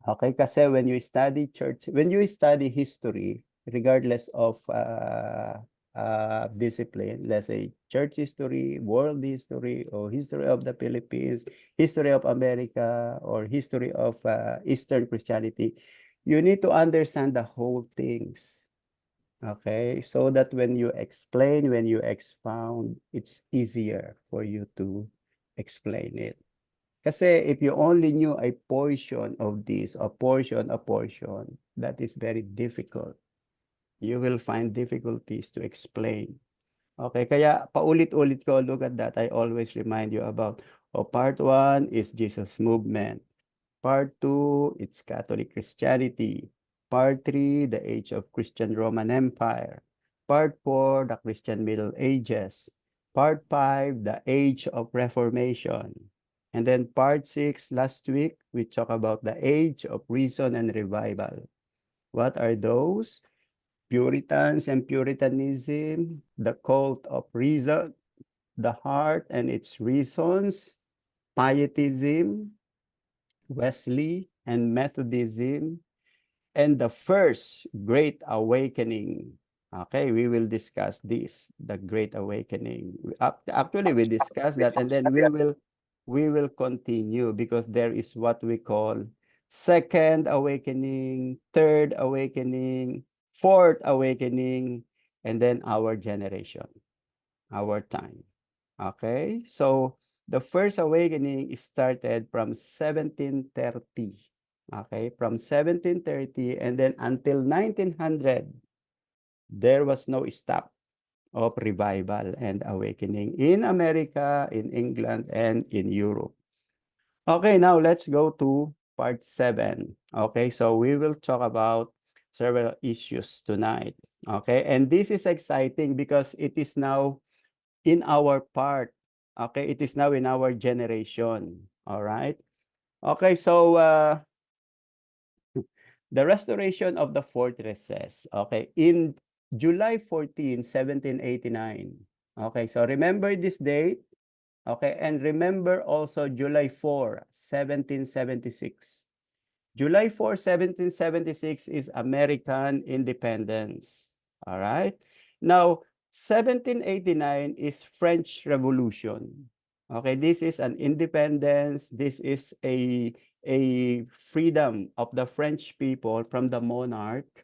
Okay, kasi when you study church, when you study history, regardless of discipline, let's say church history, world history, or history of the Philippines, history of America, or history of Eastern Christianity, you need to understand the whole things. Okay, so that when you explain, when you expound, it's easier for you to explain it. Kasi if you only knew a portion of this, a portion, that is very difficult. You will find difficulties to explain. Okay, kaya paulit-ulit ko, look at that. I always remind you about, part one is Jesus movement. Part two, it's Catholic Christianity. Part three, the age of Christian Roman Empire. Part four, the Christian Middle Ages. Part five, the age of Reformation. And then part six, last week, we talked about the age of reason and revival. What are those? Puritans and Puritanism, the cult of reason, the heart and its reasons, Pietism, Wesley and Methodism, and the first Great Awakening. Okay, we will discuss this, the Great Awakening. Actually, we discussed that, and then we will continue because there is what we call Second Awakening, Third Awakening, Fourth Awakening, and then our generation, our time. Okay, so the first awakening started from 1730. Okay, from 1730 and then until 1900, there was no stop of revival and awakening in America, in England, and in Europe. Okay, now let's go to part 7. Okay, so we will talk about several issues tonight. Okay, and this is exciting because it is now in our part. Okay, it is now in our generation. All right. Okay, so the restoration of the fortresses. Okay, in July 14, 1789. Okay, so remember this date. Okay, and remember also July 4, 1776. July 4, 1776 is American independence. All right. Now, 1789 is French Revolution. Okay, this is an independence. This is a freedom of the French people from the monarch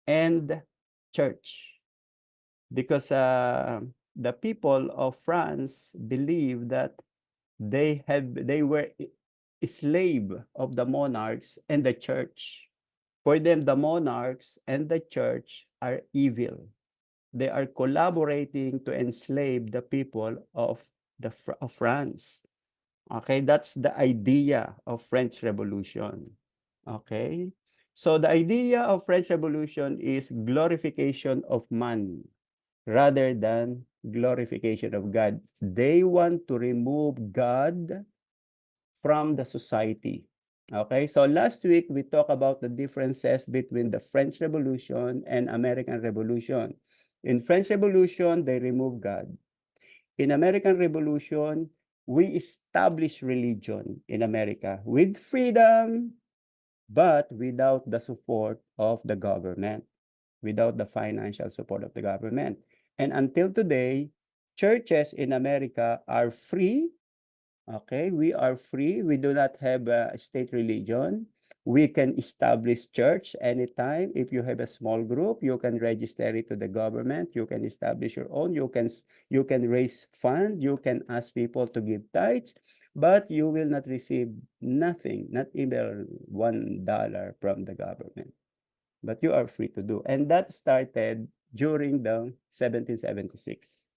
and church. Because the people of France believe that they were slave of the monarchs and the church. For them, the monarchs and the church are evil. They are collaborating to enslave the people of of France. Okay, that's the idea of French Revolution. Okay, so the idea of French Revolution is glorification of man rather than glorification of God. They want to remove God from the society. Okay, so last week we talked about the differences between the French Revolution and American Revolution. In French Revolution, they remove God. In American Revolution, we establish religion in America with freedom, but without the support of the government, without the financial support of the government. And until today, churches in America are free. Okay, we are free. We do not have a state religion. We can establish church anytime. If you have a small group, you can register it to the government. You can establish your own. You can raise fund. You can ask people to give tithes, but you will not receive nothing, not even $1 from the government. But you are free to do. And that started during the 1776.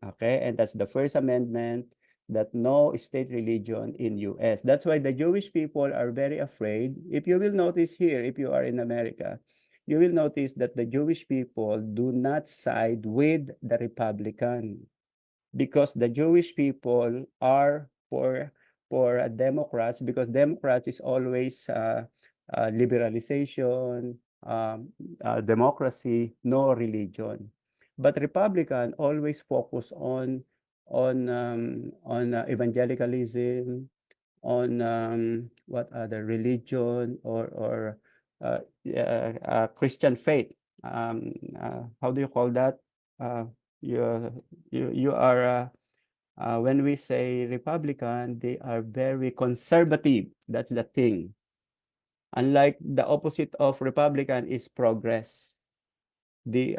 Okay, and that's the first amendment that no state religion in US. That's why the Jewish people are very afraid. If you will notice here, if you are in America, you will notice that the Jewish people do not side with the Republican because the Jewish people are for Democrats because Democrats is always liberalization, democracy, no religion. But Republican always focus on evangelicalism, what other religion or Christian faith. How do you call that? Uh, you you are when we say Republican, they are very conservative. That's the thing. Unlike the opposite of Republican is progress. The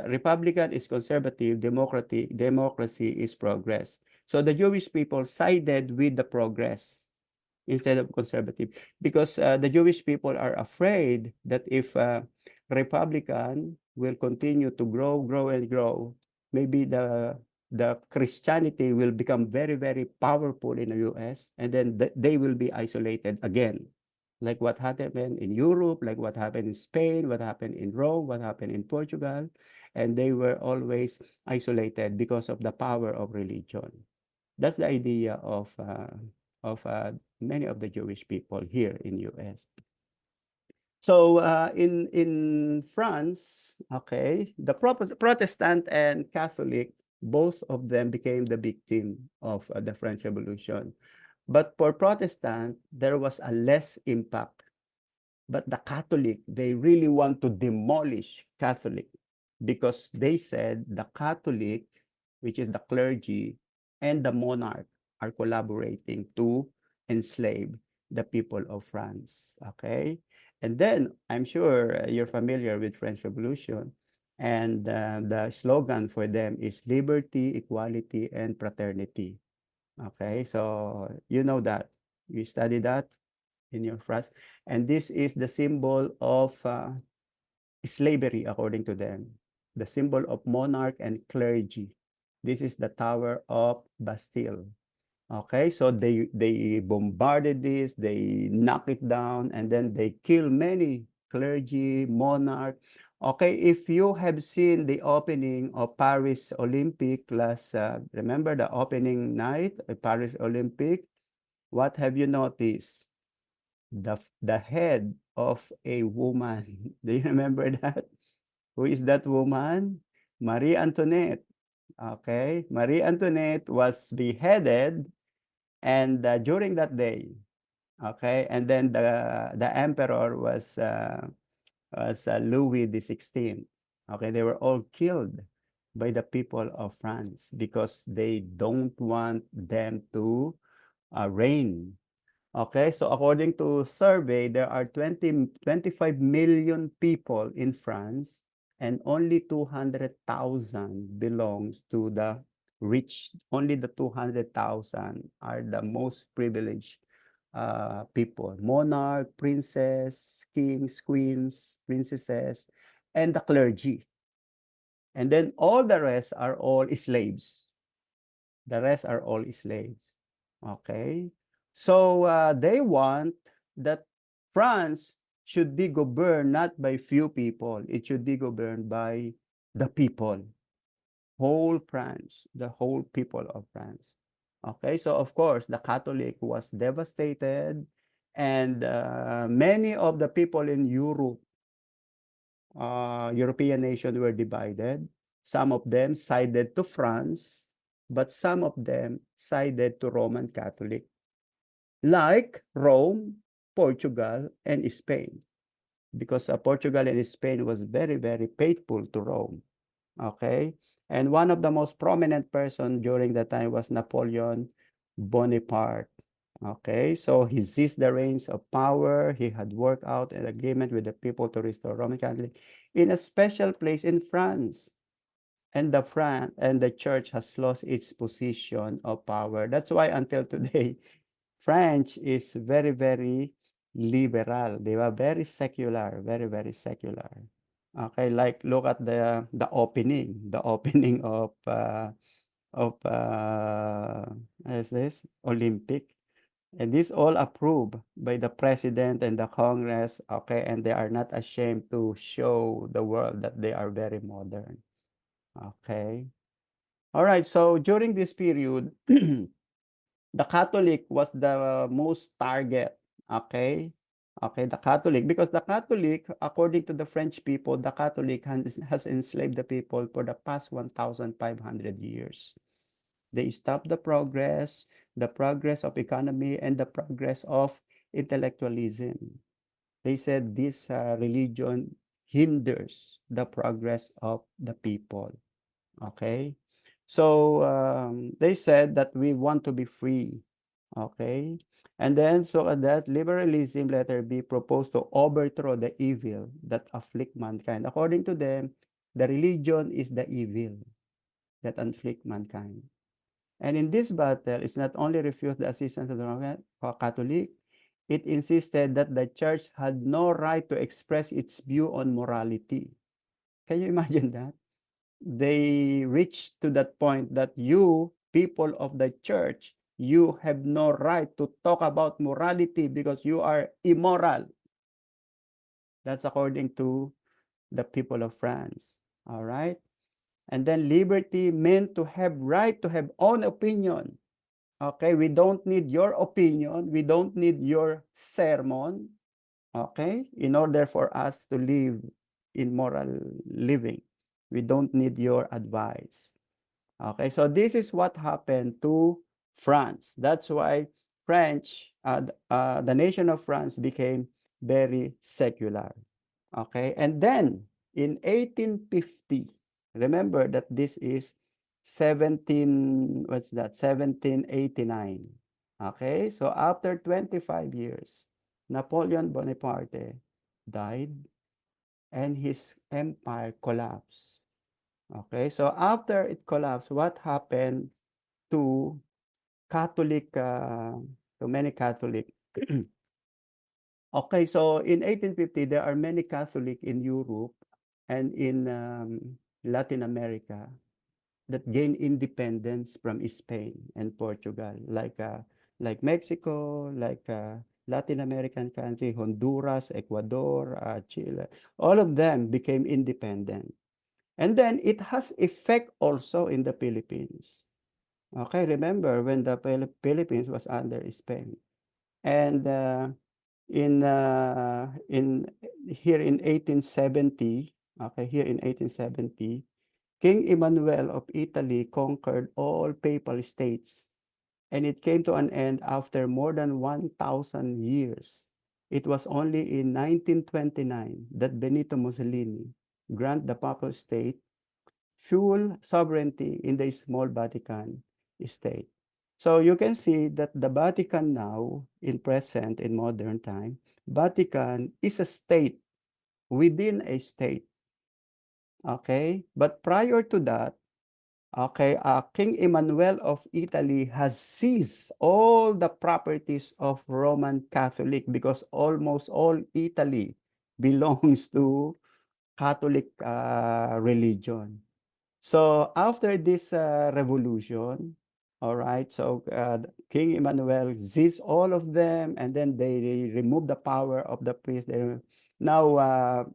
Republican is conservative, democracy is progress. So the Jewish people sided with the progress instead of conservative because the Jewish people are afraid that if Republican will continue to grow and grow, maybe the Christianity will become very, very powerful in the US, and then they will be isolated again. Like what happened in Europe, like what happened in Spain, what happened in Rome, what happened in Portugal, and they were always isolated because of the power of religion. That's the idea of many of the Jewish people here in US. So in France, okay, the Protestant and Catholic, both of them became the victim of the French Revolution. But for Protestant, there was a less impact. But the Catholic, they really want to demolish Catholic because they said the Catholic, which is the clergy, and the monarch are collaborating to enslave the people of France. Okay? And then I'm sure you're familiar with French Revolution. And the slogan for them is liberty, equality, and fraternity. Okay, so you know that. You study that in your France. And this is the symbol of slavery, according to them. The symbol of monarch and clergy. This is the Tower of Bastille. Okay, so they bombarded this, they knock it down, and then they kill many clergy, monarch. Okay, if you have seen the opening of Paris Olympic last, remember the opening night of Paris Olympic? What have you noticed? The head of a woman. Do you remember that? Who is that woman? Marie Antoinette. Okay, Marie Antoinette was beheaded, and during that day, okay, and then the emperor was Louis the 16th. Okay, they were all killed by the people of France because they don't want them to reign. Okay, so according to survey, there are 25 million people in France, and only 200,000 belongs to the rich. Only the 200,000 are the most privileged people: monarch, princess, kings, queens, princesses, and the clergy. And then all the rest are all slaves. The rest are all slaves. Okay. So they want that France should be governed not by few people. It should be governed by the people, whole France, the whole people of France. Okay. So of course, the Catholic was devastated, and many of the people in Europe, European nations were divided. Some of them sided to France, but some of them sided to Roman Catholic, like Rome, Portugal, and Spain, because Portugal and Spain was very, very faithful to Rome. Okay, and one of the most prominent person during that time was Napoleon Bonaparte. Okay, so he seized the reins of power. He had worked out an agreement with the people to restore Roman Catholic in a special place in France. And the church has lost its position of power. That's why until today, French is very, very liberal. They were very secular, very, very secular. Okay, like look at the opening of is this Olympic, and this all approved by the president and the Congress. Okay, and they are not ashamed to show the world that they are very modern. Okay, all right. So during this period, the Catholic was the most target. Okay. Okay, the Catholic, because the Catholic, according to the French people, the Catholic has enslaved the people for the past 1,500 years. They stopped the progress. the progress of economy, and the progress of intellectualism. They said this religion hinders the progress of the people. Okay? So they said that we want to be free. Okay? And then, so that liberalism, letter B, proposed to overthrow the evil that afflict mankind. According to them, the religion is the evil that afflict mankind. And in this battle, it's not only refused the assistance of the Roman Catholic, it insisted that the church had no right to express its view on morality. Can you imagine that? They reached to that point that you, people of the church, you have no right to talk about morality because you are immoral. That's according to the people of France. All right. And then liberty meant to have right to have own opinion. Okay, we don't need your opinion. We don't need your sermon. Okay, in order for us to live in moral living, we don't need your advice. Okay, so this is what happened to France. That's why the nation of France became very secular. Okay, and then in 1850, remember that this is 1789. Okay, so after 25 years, Napoleon Bonaparte died and his empire collapsed. Okay, so after it collapsed, what happened to Catholic, to many Catholic? Okay, so in 1850, there are many Catholic in Europe and in Latin America that gained independence from Spain and Portugal, like Mexico, Latin American country, Honduras, Ecuador, Chile. All of them became independent. And then it has effect also in the Philippines. Okay, remember when the Philippines was under Spain. And in here in 1870, okay, here in 1870, King Emmanuel of Italy conquered all papal states, and it came to an end after more than 1,000 years. It was only in 1929 that Benito Mussolini granted the papal state full sovereignty in the small Vatican state. So you can see that the Vatican now, in present, in modern time, Vatican is a state within a state. Okay? But prior to that, okay, King Emmanuel of Italy has seized all the properties of Roman Catholic because almost all Italy belongs to Catholic religion. So after this revolution, all right, so King Emmanuel seized all of them, and then they removed the power of the priest. Now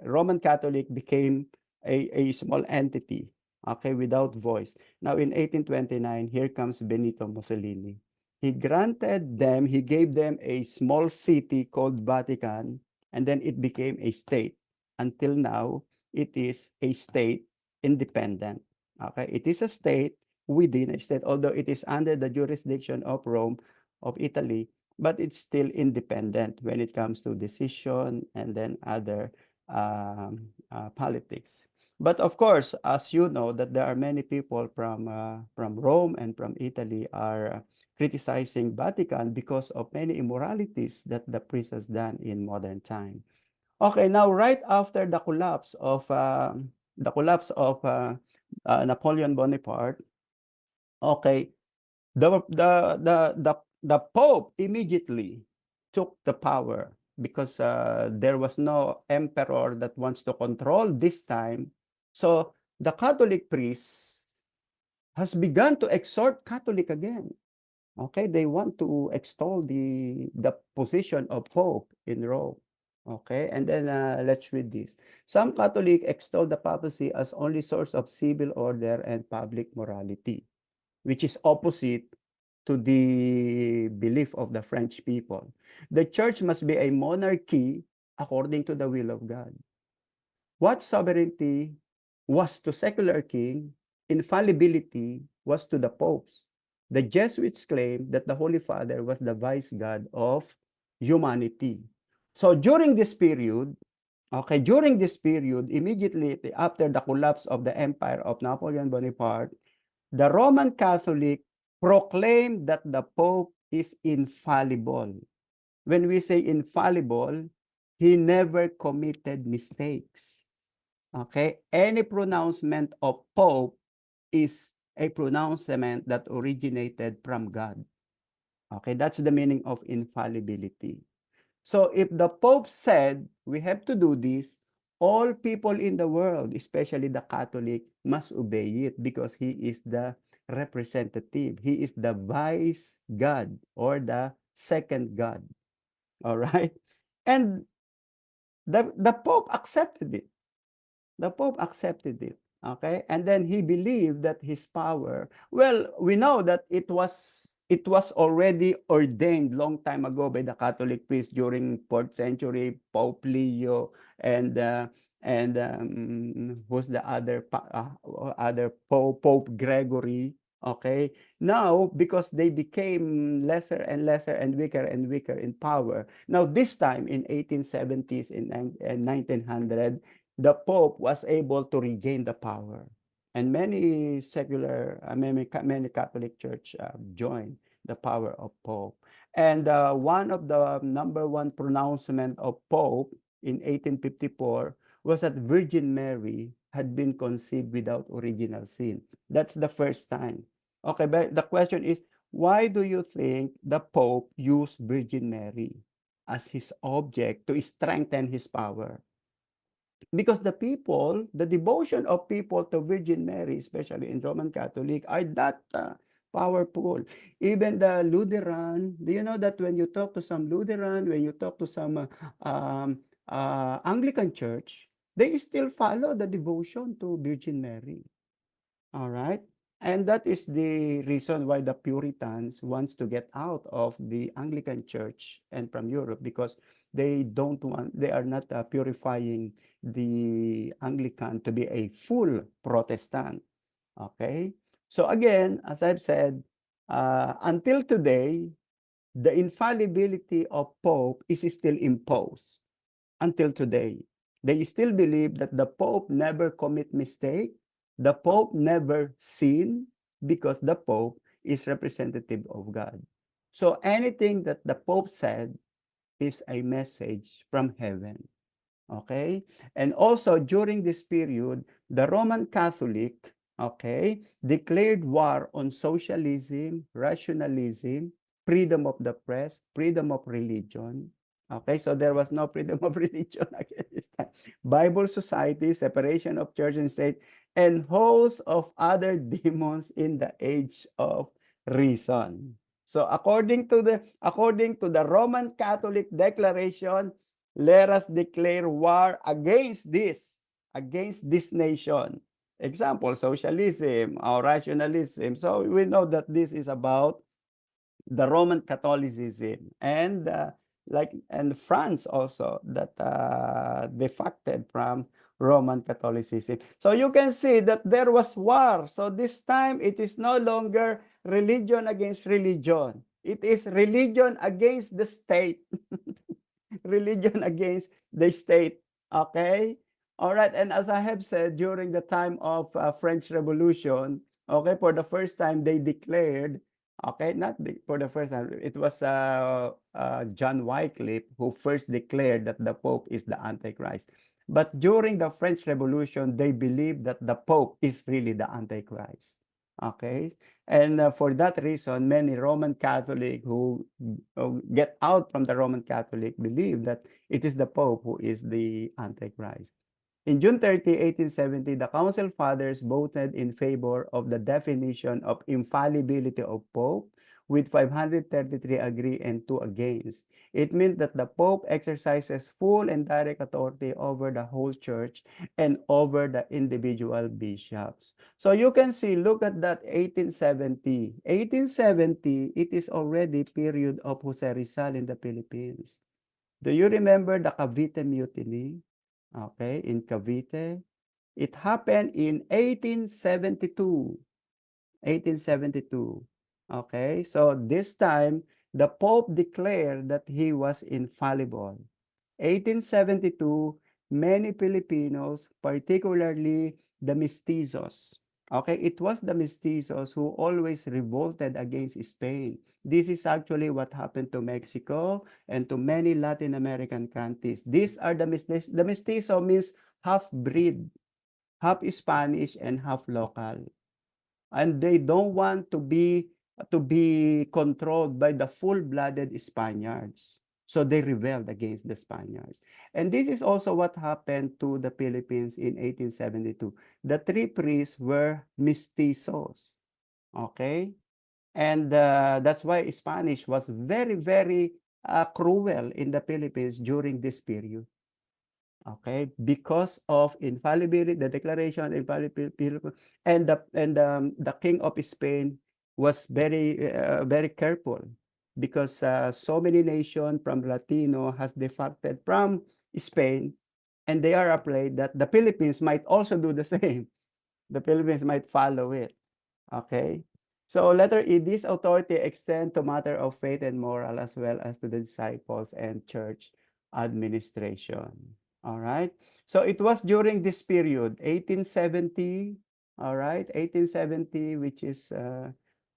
Roman Catholic became a small entity, okay, without voice. Now in 1829, here comes Benito Mussolini. He granted them, he gave them a small city called Vatican, and then it became a state. Until now, it is a state independent. Okay, it is a state within a state, although it is under the jurisdiction of Rome, of Italy, but it's still independent when it comes to decision and then other politics. But of course, as you know, that there are many people from Rome and from Italy are criticizing Vatican because of many immoralities that the priest has done in modern time. Okay, now right after the collapse of Napoleon Bonaparte, okay, the Pope immediately took the power because there was no emperor that wants to control this time. So the Catholic priest has begun to exhort Catholic again. Okay, they want to extol the position of Pope in Rome. Okay, and then let's read this. Some Catholic extol the papacy as only source of civil order and public morality, which is opposite to the belief of the French people. The church must be a monarchy according to the will of God. What sovereignty was to secular king, infallibility was to the popes. The Jesuits claimed that the Holy Father was the vice God of humanity. So during this period, immediately after the collapse of the empire of Napoleon Bonaparte, the Roman Catholic proclaimed that the Pope is infallible. When we say infallible, he never committed mistakes. Okay? Any pronouncement of Pope is a pronouncement that originated from God. Okay, that's the meaning of infallibility. So if the Pope said we have to do this, all people in the world, especially the Catholic, must obey it because he is the representative. He is the vice God or the second God. All right. And the Pope accepted it. The Pope accepted it. Okay. And then he believed that his power, well, we know that it was already ordained long time ago by the Catholic priest during 4th century, Pope Leo, and who's the other Pope Gregory. Okay, now because they became lesser and lesser and weaker in power. Now this time in 1870s and 1900, the Pope was able to regain the power. And many many Catholic Church joined the power of Pope. And one of the number one pronouncement of Pope in 1854 was that Virgin Mary had been conceived without original sin. That's the first time. Okay, but the question is, why do you think the Pope used Virgin Mary as his object to strengthen his power? Because the devotion of people to Virgin Mary, especially in Roman Catholic, are that powerful. Even the Lutheran, do you know that when you talk to some Lutheran, when you talk to some Anglican church, they still follow the devotion to Virgin Mary. All right. And that is the reason why the Puritans wants to get out of the Anglican Church and from Europe, because they are not purifying the Anglican to be a full Protestant. Okay. So again, as I've said, until today, the infallibility of Pope is still imposed until today. They still believe that the Pope never commit mistake, the Pope never sin, because the Pope is representative of God. So anything that the Pope said is a message from heaven. Okay? And also during this period, the Roman Catholic, okay, declared war on socialism, rationalism, freedom of the press, freedom of religion. Okay, so there was no freedom of religion again this time. Bible society, separation of church and state, and hosts of other demons in the age of reason. So according to the Roman Catholic Declaration, let us declare war against this nation. Example, socialism or rationalism. So we know that this is about the Roman Catholicism and France also that defected from Roman Catholicism. So you can see that there was war. So this time it is no longer religion against religion. It is religion against the state. Religion against the state. Okay? All right. And as I have said, during the time of French Revolution, okay, for the first time they declared, okay, for the first time, it was John Wycliffe who first declared that the Pope is the Antichrist. But during the French Revolution, they believed that the Pope is really the Antichrist. Okay? And for that reason, many Roman Catholic who get out from the Roman Catholic believe that it is the Pope who is the Antichrist. In June 30, 1870, the Council Fathers voted in favor of the definition of infallibility of Pope, with 533 agree and 2 against. It meant that the Pope exercises full and direct authority over the whole church and over the individual bishops. So you can see, look at that 1870. 1870, it is already period of Jose Rizal in the Philippines. Do you remember the Cavite Mutiny? Okay, in Cavite. It happened in 1872. 1872. Okay, so this time the Pope declared that he was infallible. 1872, many Filipinos, particularly the mestizos. Okay, it was the mestizos who always revolted against Spain. This is actually what happened to Mexico and to many Latin American countries. These are the mestizos. The mestizo means half breed, half Spanish and half local. And they don't want to be controlled by the full-blooded Spaniards. So they rebelled against the Spaniards. And this is also what happened to the Philippines in 1872. The three priests were mestizos. Okay? And that's why Spanish was very, very cruel in the Philippines during this period. Okay, because of infallibility, the declaration of infallibility, and the king of Spain was very careful because so many nations from Latino has defected from Spain, and they are afraid that the Philippines might also do the same. The Philippines might follow it. Okay. So letter E, this authority extend to matter of faith and moral as well as to the disciples and church administration. All right. So it was during this period, 1870, all right, 1870, which is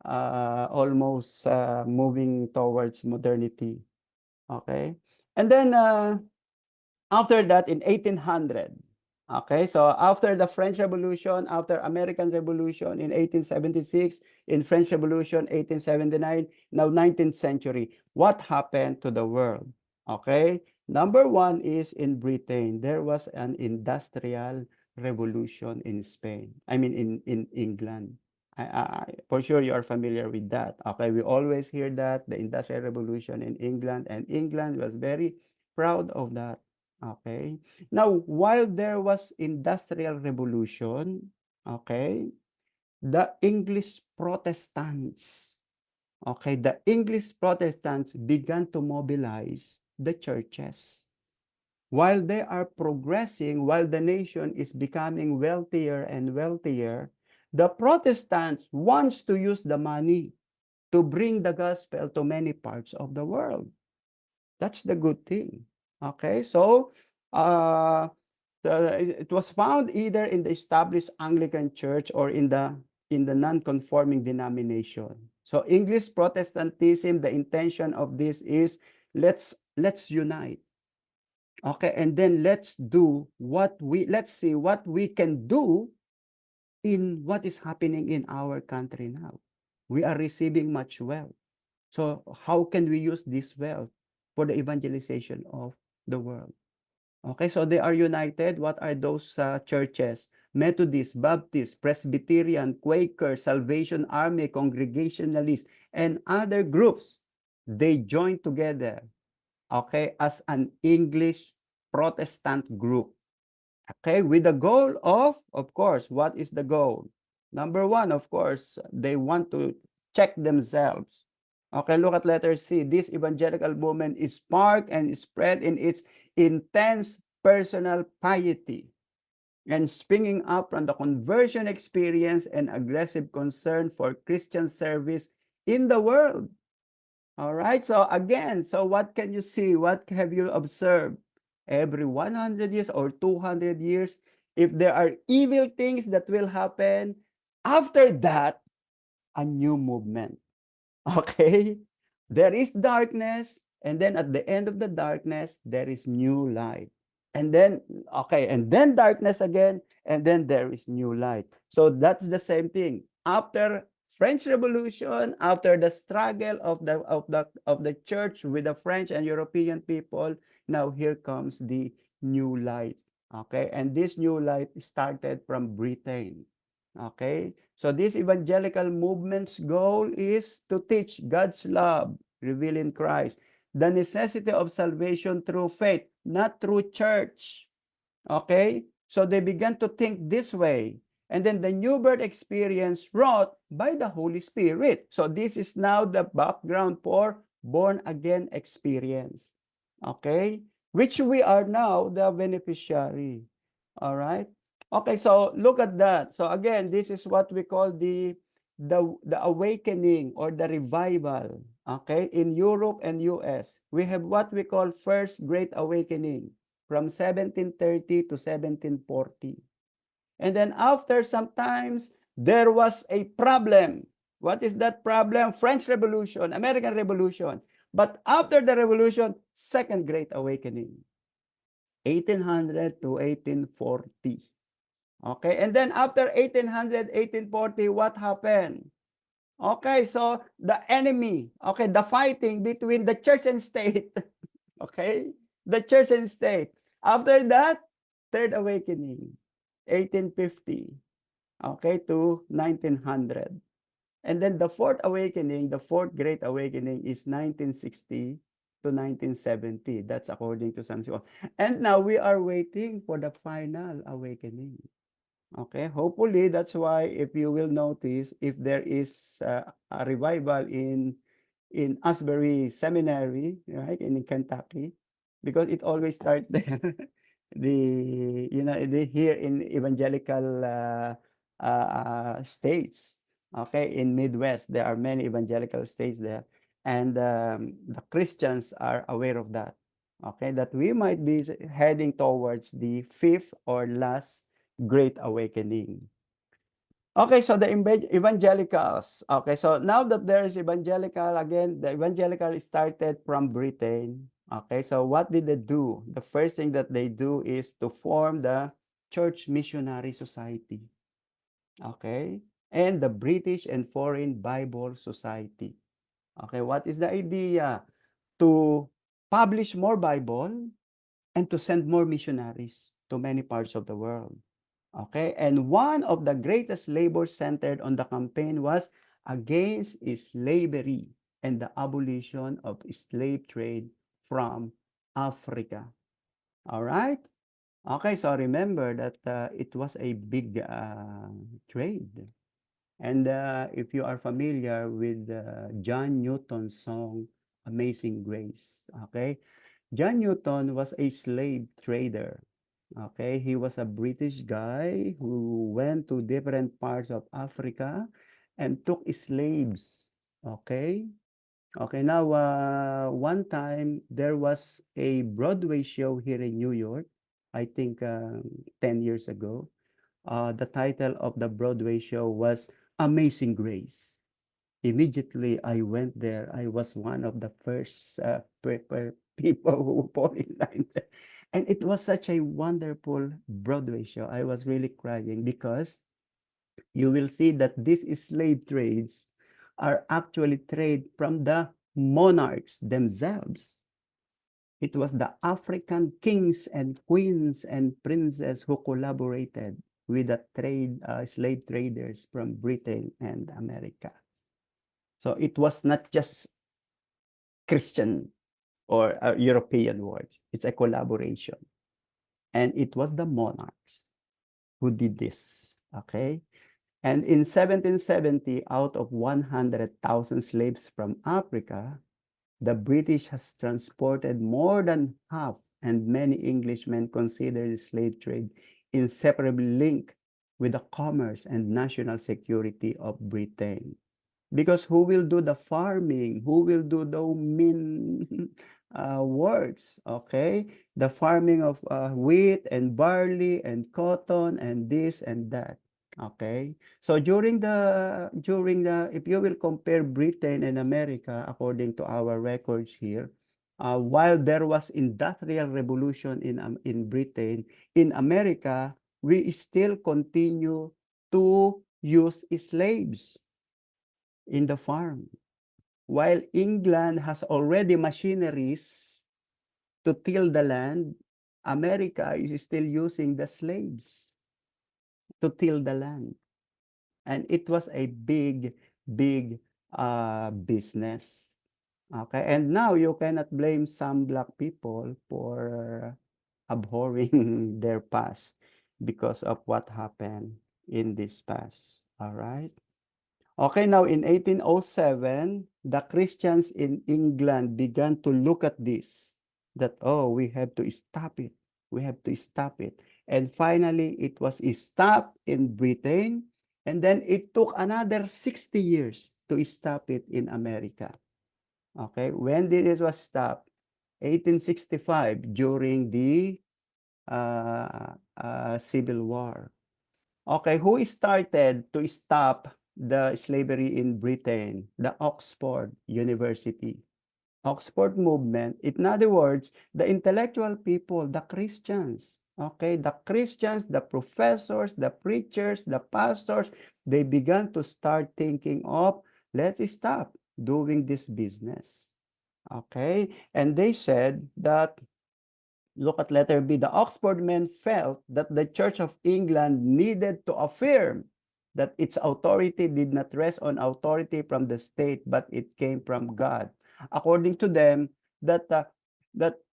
almost moving towards modernity. Okay. And then after that, in 1800, okay, so after the French Revolution, after American Revolution in 1876, in French Revolution 1879, now 19th century, what happened to the world? Okay, number one is in Britain. There was an industrial revolution in Spain. I mean, in England. For sure you are familiar with that. Okay, we always hear that the industrial revolution in England, and England was very proud of that. Okay. Now, while there was industrial revolution, okay, the English Protestants, okay, the English Protestants began to mobilize the churches. While they are progressing, while the nation is becoming wealthier and wealthier, the Protestants wants to use the money to bring the gospel to many parts of the world. That's the good thing. Okay, so uh, it was found either in the established Anglican Church or in the non-conforming denomination. So English Protestantism, the intention of this is let's unite. Okay, and then let's see what we can do in what is happening in our country now. We are receiving much wealth. So how can we use this wealth for the evangelization of the world? Okay, so they are united. What are those churches? Methodist, Baptist, Presbyterian, Quaker, Salvation Army, Congregationalist, and other groups. They join together, okay, as an English Protestant group. Okay, with the goal of course, what is the goal? Number one, of course, they want to check themselves. Okay, look at letter C. This evangelical movement is sparked and spread in its intense personal piety and springing up from the conversion experience and aggressive concern for Christian service in the world. All right, so again, so what can you see? What have you observed? Every 100 years or 200 years, if there are evil things that will happen, after that, a new movement. Okay? There is darkness, and then at the end of the darkness, there is new light. And then, okay, and then darkness again, and then there is new light. So that's the same thing. After French Revolution, after the struggle of the church with the French and European people, now here comes the new light. Okay, and this new light started from Britain. Okay, so this evangelical movement's goal is to teach God's love revealed in Christ, the necessity of salvation through faith, not through church. Okay, so they began to think this way. And then the new birth experience wrought by the Holy Spirit. So this is now the background for born again experience. Okay, which we are now the beneficiary. All right. Okay, so look at that. So again, this is what we call the awakening or the revival, okay, in Europe and US. We have what we call First Great Awakening from 1730 to 1740. And then after sometimes there was a problem. What is that problem? French Revolution, American Revolution. But after the revolution, Second Great Awakening, 1800 to 1840. Okay, and then after 1800, 1840, what happened? Okay, so the enemy, okay, the fighting between the church and state, okay, the church and state. After that, Third Awakening, 1850, okay, to 1900. And then the Fourth Awakening, the Fourth Great Awakening is 1960 to 1970. That's according to some. And now we are waiting for the final awakening. Okay, hopefully that's why if you will notice, if there is a revival in Asbury Seminary, right, in Kentucky, because it always starts there. Here in evangelical states, okay, in Midwest, there are many evangelical states there, and the Christians are aware of that. Okay, that we might be heading towards the fifth or last Great Awakening. Okay, so the evangelicals. Okay, so now that there is evangelical, again, the evangelical started from Britain. Okay, so what did they do? The first thing that they do is to form the Church Missionary Society. Okay, and the British and Foreign Bible Society. Okay, what is the idea? To publish more Bible and to send more missionaries to many parts of the world. Okay, and one of the greatest labor centered on the campaign was against slavery and the abolition of slave trade from Africa. All right. Okay, so remember that it was a big trade. And if you are familiar with John Newton's song, Amazing Grace, okay? John Newton was a slave trader. Okay, he was a British guy who went to different parts of Africa and took slaves. Okay, okay. Now, one time there was a Broadway show here in New York. I think 10 years ago. The title of the Broadway show was Amazing Grace. Immediately I went there. I was one of the first people who fall in line there. And it was such a wonderful Broadway show. I was really crying because you will see that these slave trades are actually trade from the monarchs themselves. It was the African kings and queens and princes who collaborated with the slave traders from Britain and America. So it was not just Christian or European words. It's a collaboration. And it was the monarchs who did this. Okay. And in 1770, out of 100,000 slaves from Africa, the British has transported more than half, and many Englishmen consider the slave trade inseparably linked with the commerce and national security of Britain. Because who will do the farming? Who will do the mean works? Okay, the farming of wheat and barley and cotton and this and that. Okay, so during the if you will compare Britain and America according to our records here, while there was industrial revolution in Britain, in America we still continue to use slaves in the farm. While England has already machineries to till the land, America is still using the slaves to till the land. And it was a big, big business. Okay, and now you cannot blame some black people for abhorring their past because of what happened in this past. All right. Okay, now in 1807, the Christians in England began to look at this, that, oh, we have to stop it. We have to stop it. And finally, it was stopped in Britain. And then it took another 60 years to stop it in America. Okay, when did it was stopped? 1865 during the Civil War. Okay, who started to stop the slavery in Britain? The Oxford University. Oxford movement. In other words, the intellectual people, the Christians, okay, the Christians, the professors, the preachers, the pastors, they began to start thinking of, let's stop doing this business. Okay, and they said that, look at letter B, the Oxford men felt that the Church of England needed to affirm that its authority did not rest on authority from the state, but it came from God. According to them, that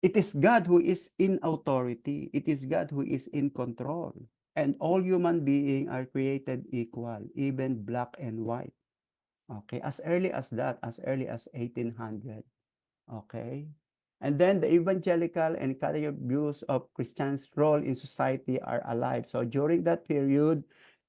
it is God who is in authority. It is God who is in control. And all human beings are created equal, even black and white. Okay, as early as that, as early as 1800. Okay. And then the evangelical and Catholic views of Christians' role in society are alive. So during that period,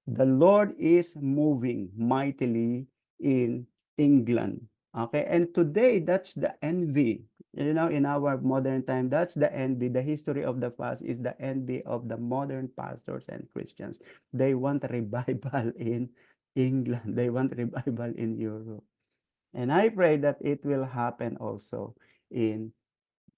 the Lord is moving mightily in England. Okay. And today, that's the envy. You know, in our modern time, that's the envy. The history of the past is the envy of the modern pastors and Christians. They want revival in England. They want revival in Europe. And I pray that it will happen also in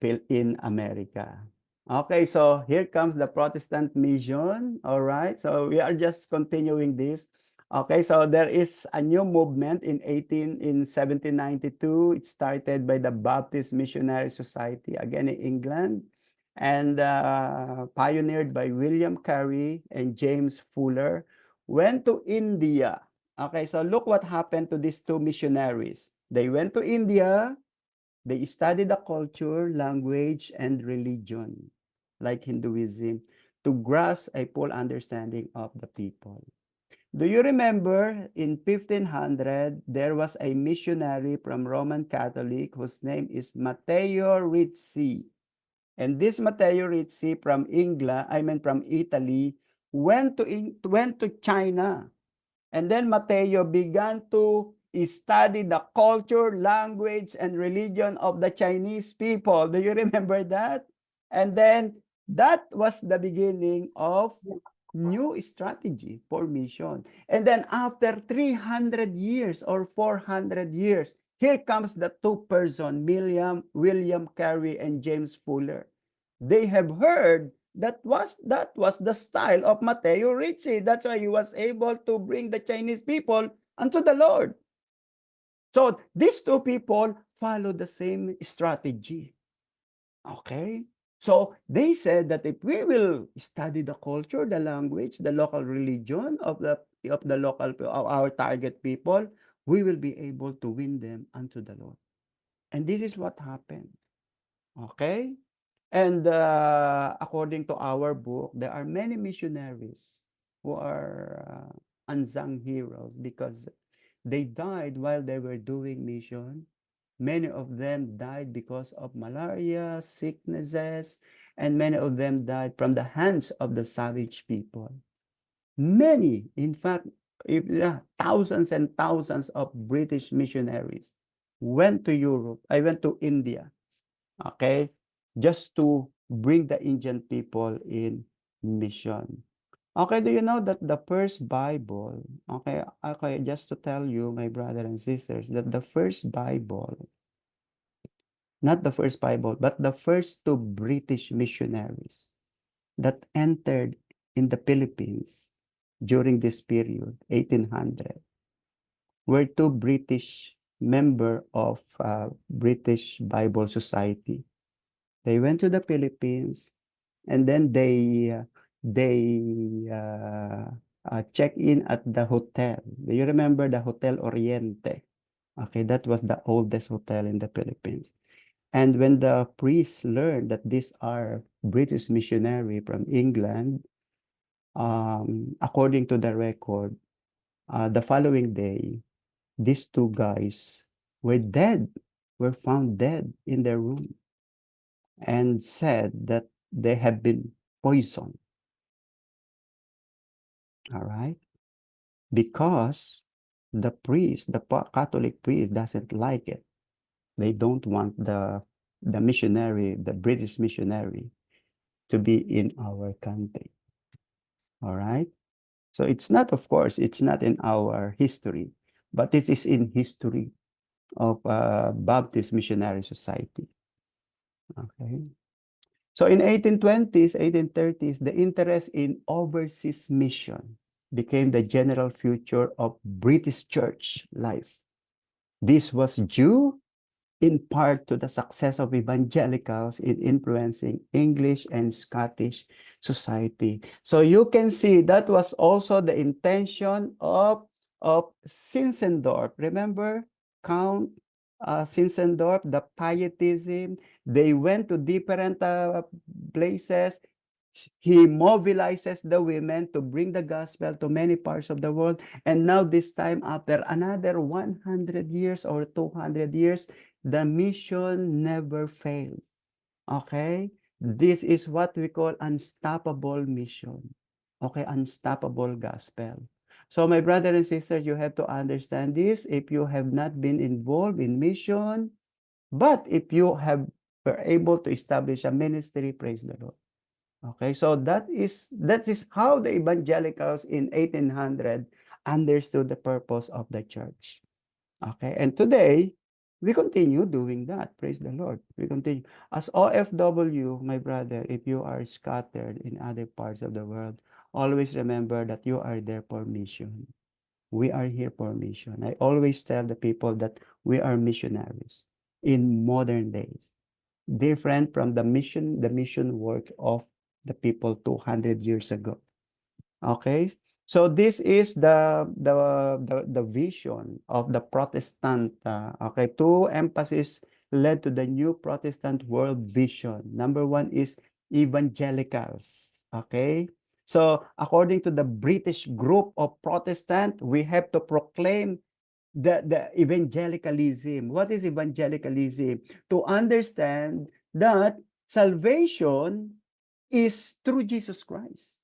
in America. Okay, so here comes the Protestant mission. All right, so we are just continuing this. Okay, so there is a new movement in 1792. It started by the Baptist Missionary Society, again in England, and pioneered by William Carey and James Fuller. Went to India. Okay, so look what happened to these two missionaries. They went to India. They study the culture, language, and religion, like Hinduism, to grasp a full understanding of the people. Do you remember in 1500, there was a missionary from Roman Catholic whose name is Matteo Ricci. And this Matteo Ricci from England, I mean from Italy, went to China. And then Mateo began to study the culture, language, and religion of the Chinese people. Do you remember that? And then that was the beginning of new strategy for mission. And then after 300 years or 400 years, here comes the two-person, William Carey and James Fuller. They have heard that was the style of Matteo Ricci. That's why he was able to bring the Chinese people unto the Lord. So these two people follow the same strategy. Okay? So they said that if we will study the culture, the language, the local religion of the local of our target people, we will be able to win them unto the Lord. And this is what happened. Okay? And according to our book, there are many missionaries who are unsung heroes because they died while they were doing mission. Many of them died because of malaria, sicknesses, and many of them died from the hands of the savage people. Many, in fact, thousands and thousands of British missionaries went to Europe. I went to India, okay, just to bring the Indian people in mission. Okay, do you know that the first Bible, okay, just to tell you, my brother and sisters, that the first Bible, not the first Bible, but the first two British missionaries that entered in the Philippines during this period, 1800, were two British member of British Bible Society. They went to the Philippines, and then they check in at the hotel. Do you remember the Hotel Oriente? Okay, that was the oldest hotel in the Philippines. And when the priests learned that these are British missionary from England, according to the record, the following day, these two guys were dead, were found dead in their room, and said that they had been poisoned. All right. because the priest, the Catholic priest, doesn't like it. They don't want the missionary, the British missionary, to be in our country. All right. So it's not, of course, it's not in our history, but it is in history of Baptist Missionary Society. Okay. So in 1820s, 1830s, the interest in overseas mission became the general feature of British church life. This was due in part to the success of evangelicals in influencing English and Scottish society. So you can see that was also the intention of Zinzendorf. Remember Count Zinzendorf, the pietism. They went to different places. He mobilizes the women to bring the gospel to many parts of the world. And now this time, after another 100 years or 200 years, the mission never failed. Okay? This is what we call unstoppable mission. Okay? Unstoppable gospel. So my brother and sister, you have to understand this. If you have not been involved in mission, but if you were able to establish a ministry, praise the Lord. Okay, so that is how the evangelicals in 1800 understood the purpose of the church. Okay, and today we continue doing that. Praise the Lord. We continue as OFW, my brother. If you are scattered in other parts of the world, always remember that you are there for mission. We are here for mission. I always tell the people that we are missionaries in modern days, different from the mission work of the people 200 years ago. Okay, so this is the vision of the Protestant. Okay, two emphasis led to the new Protestant world vision. Number one is evangelicals. Okay, so according to the British group of Protestant, we have to proclaim the evangelicalism. What is evangelicalism? To understand that salvation is through Jesus Christ.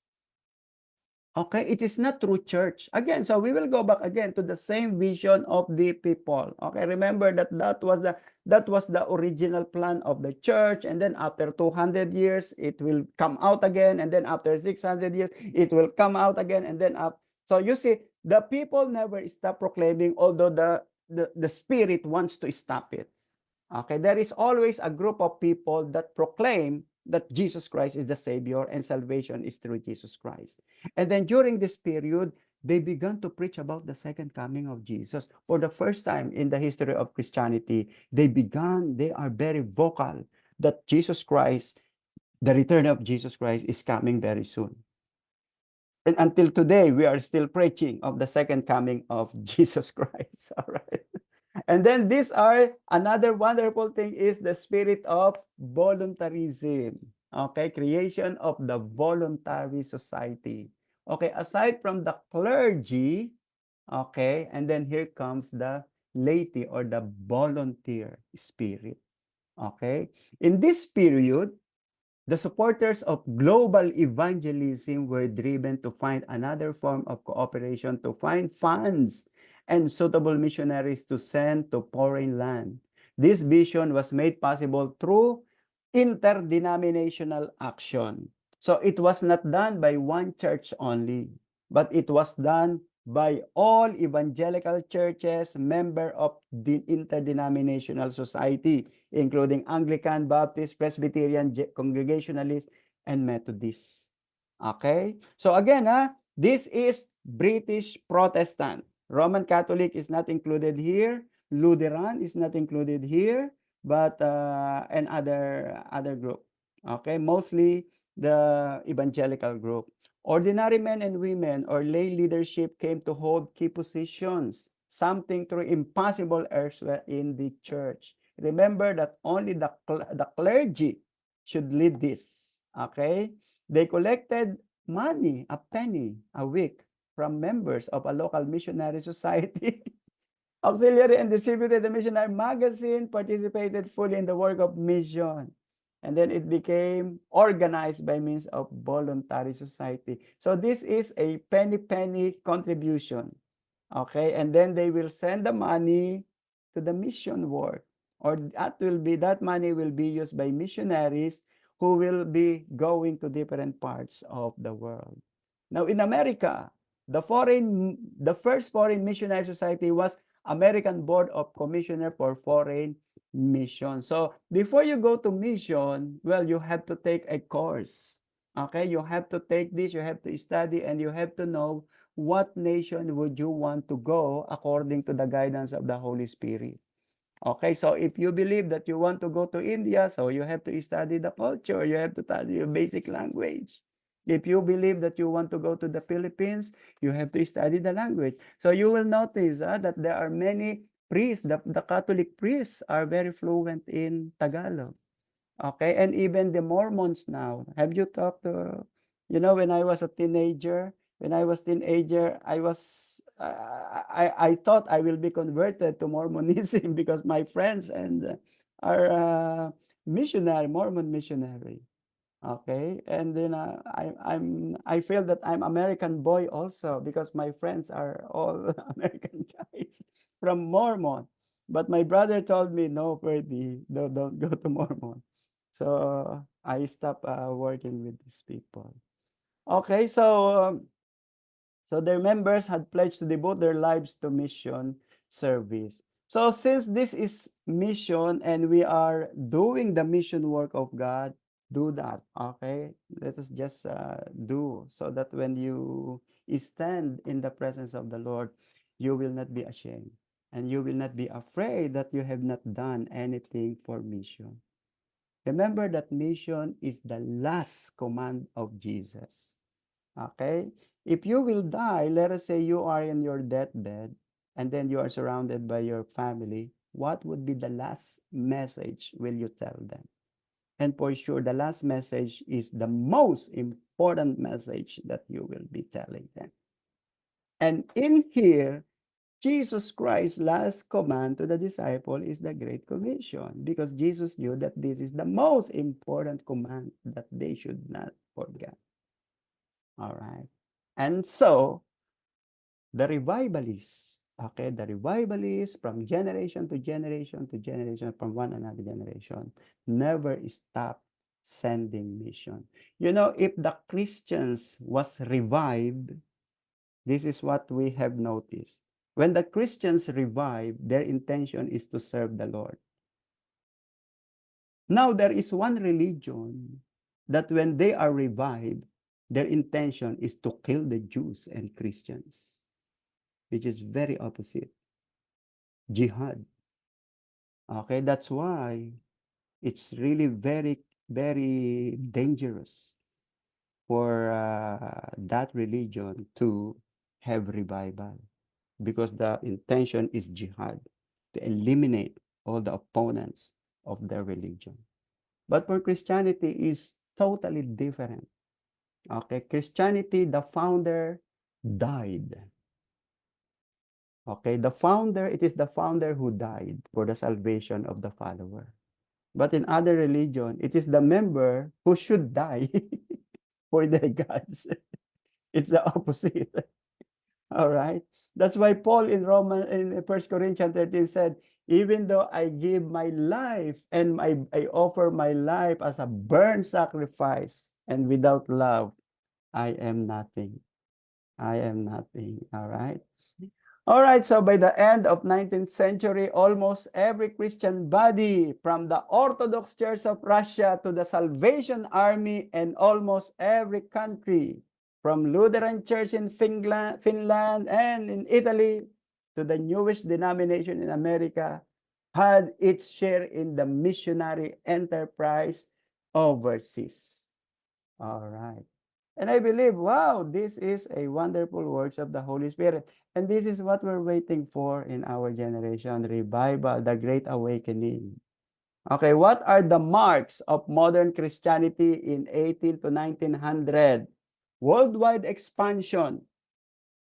Okay, it is not through church. Again, so we will go back again to the same vision of the people. Okay, remember that was the original plan of the church, and then after 200 years it will come out again, and then after 600 years it will come out again, and then up. So you see, the people never stop proclaiming, although the spirit wants to stop it. Okay, there is always a group of people that proclaim that Jesus Christ is the Savior and salvation is through Jesus Christ. And then during this period, they began to preach about the second coming of Jesus. For the first time in the history of Christianity, they are very vocal that Jesus Christ, the return of Jesus Christ is coming very soon. And until today, we are still preaching of the second coming of Jesus Christ. All right. And then another wonderful thing is the spirit of voluntarism. Okay, creation of the voluntary society. Okay, aside from the clergy, okay, and then here comes the laity or the volunteer spirit. Okay, in this period, the supporters of global evangelism were driven to find another form of cooperation to find funds and suitable missionaries to send to foreign land. This vision was made possible through interdenominational action. So it was not done by one church only, but it was done by all evangelical churches, member of the interdenominational society, including Anglican, Baptist, Presbyterian, Congregationalist, and Methodist. Okay? So again, this is British Protestant. Roman Catholic is not included here. Lutheran is not included here, but and other group. Okay? Mostly the evangelical group. Ordinary men and women or lay leadership came to hold key positions, something truly impossible elsewhere in the church. Remember that only the clergy should lead this. Okay? They collected money, a penny a week, from members of a local missionary society. Auxiliary and distributed the missionary magazine, participated fully in the work of mission. And then it became organized by means of voluntary society. So this is a penny contribution. Okay, and then they will send the money to the mission work, or that money will be used by missionaries who will be going to different parts of the world. Now in America, the first foreign missionary society was American Board of Commissioner for Foreign Mission. So before you go to mission, well, you have to take a course. Okay, you have to take this, you have to study, and you have to know what nation would you want to go according to the guidance of the Holy Spirit. Okay, so if you believe that you want to go to India, so you have to study the culture, you have to study your basic language. If you believe that you want to go to the Philippines, you have to study the language. So you will notice that there are many priests, the Catholic priests are very fluent in Tagalog. Okay, and even the Mormons now. Have you talked to, when I was a teenager, I was, I thought I will be converted to Mormonism because my friends and are Mormon missionary. Okay, and then I feel that I'm American boy also because my friends are all American guys from Mormon. But my brother told me, no, Freddie, don't go to Mormon. So I stopped working with these people. Okay, so their members had pledged to devote their lives to mission service. So since this is mission and we are doing the mission work of God, do that. Okay, let us just do so that when you stand in the presence of the Lord, you will not be ashamed and you will not be afraid that you have not done anything for mission. Remember that mission is the last command of Jesus. Okay? If you will die, let us say you are in your deathbed and then you are surrounded by your family, what would be the last message will you tell them? And for sure, the last message is the most important message that you will be telling them. And in here, Jesus Christ's last command to the disciple is the Great Commission because Jesus knew that this is the most important command that they should not forget. All right. And so the revivalists, okay, the revivalists from generation to generation to generation, from one another generation, never stop sending mission. If the Christians was revived, this is what we have noticed. When the Christians revive, their intention is to serve the Lord. Now, there is one religion that when they are revived, their intention is to kill the Jews and Christians, which is very opposite. Jihad. Okay, that's why it's really very, very dangerous for that religion to have revival because the intention is jihad, to eliminate all the opponents of their religion. But for Christianity is totally different. Okay, Christianity, the founder died. Okay, it is the founder who died for the salvation of the follower. But in other religion, it is the member who should die for their gods. It's the opposite. All right. That's why Paul in 1 Corinthians 13 said, even though I give my life and I offer my life as a burnt sacrifice, and without love, I am nothing. I am nothing. All right. All right, so by the end of 19th century, almost every Christian body, from the Orthodox Church of Russia to the Salvation Army, and almost every country, from Lutheran Church in Finland and in Italy to the newest denomination in America, had its share in the missionary enterprise overseas. All right. And I believe, wow, this is a wonderful works of the Holy Spirit. And this is what we're waiting for in our generation, revival, the great awakening. Okay, what are the marks of modern Christianity in 18 to 1900? Worldwide expansion.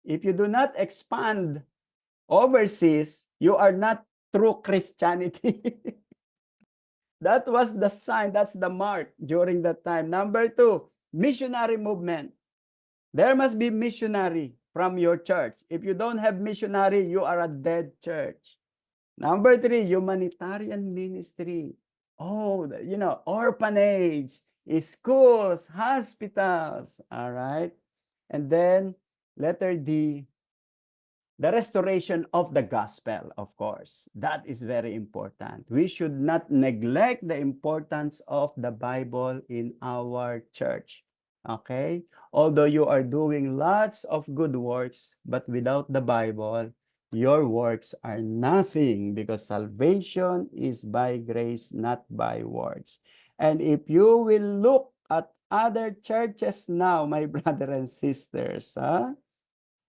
If you do not expand overseas, you are not true Christianity. That was the sign, that's the mark during that time. Number two, missionary movement. There must be missionary from your church. If you don't have missionary, you are a dead church. Number 3, humanitarian ministry. Oh, orphanage, schools, hospitals. All right. And then letter D, the restoration of the gospel, of course. That is very important. We should not neglect the importance of the Bible in our church. Okay? Although you are doing lots of good works, but without the Bible, your works are nothing, because salvation is by grace, not by works. And if you will look at other churches now, my brothers and sisters,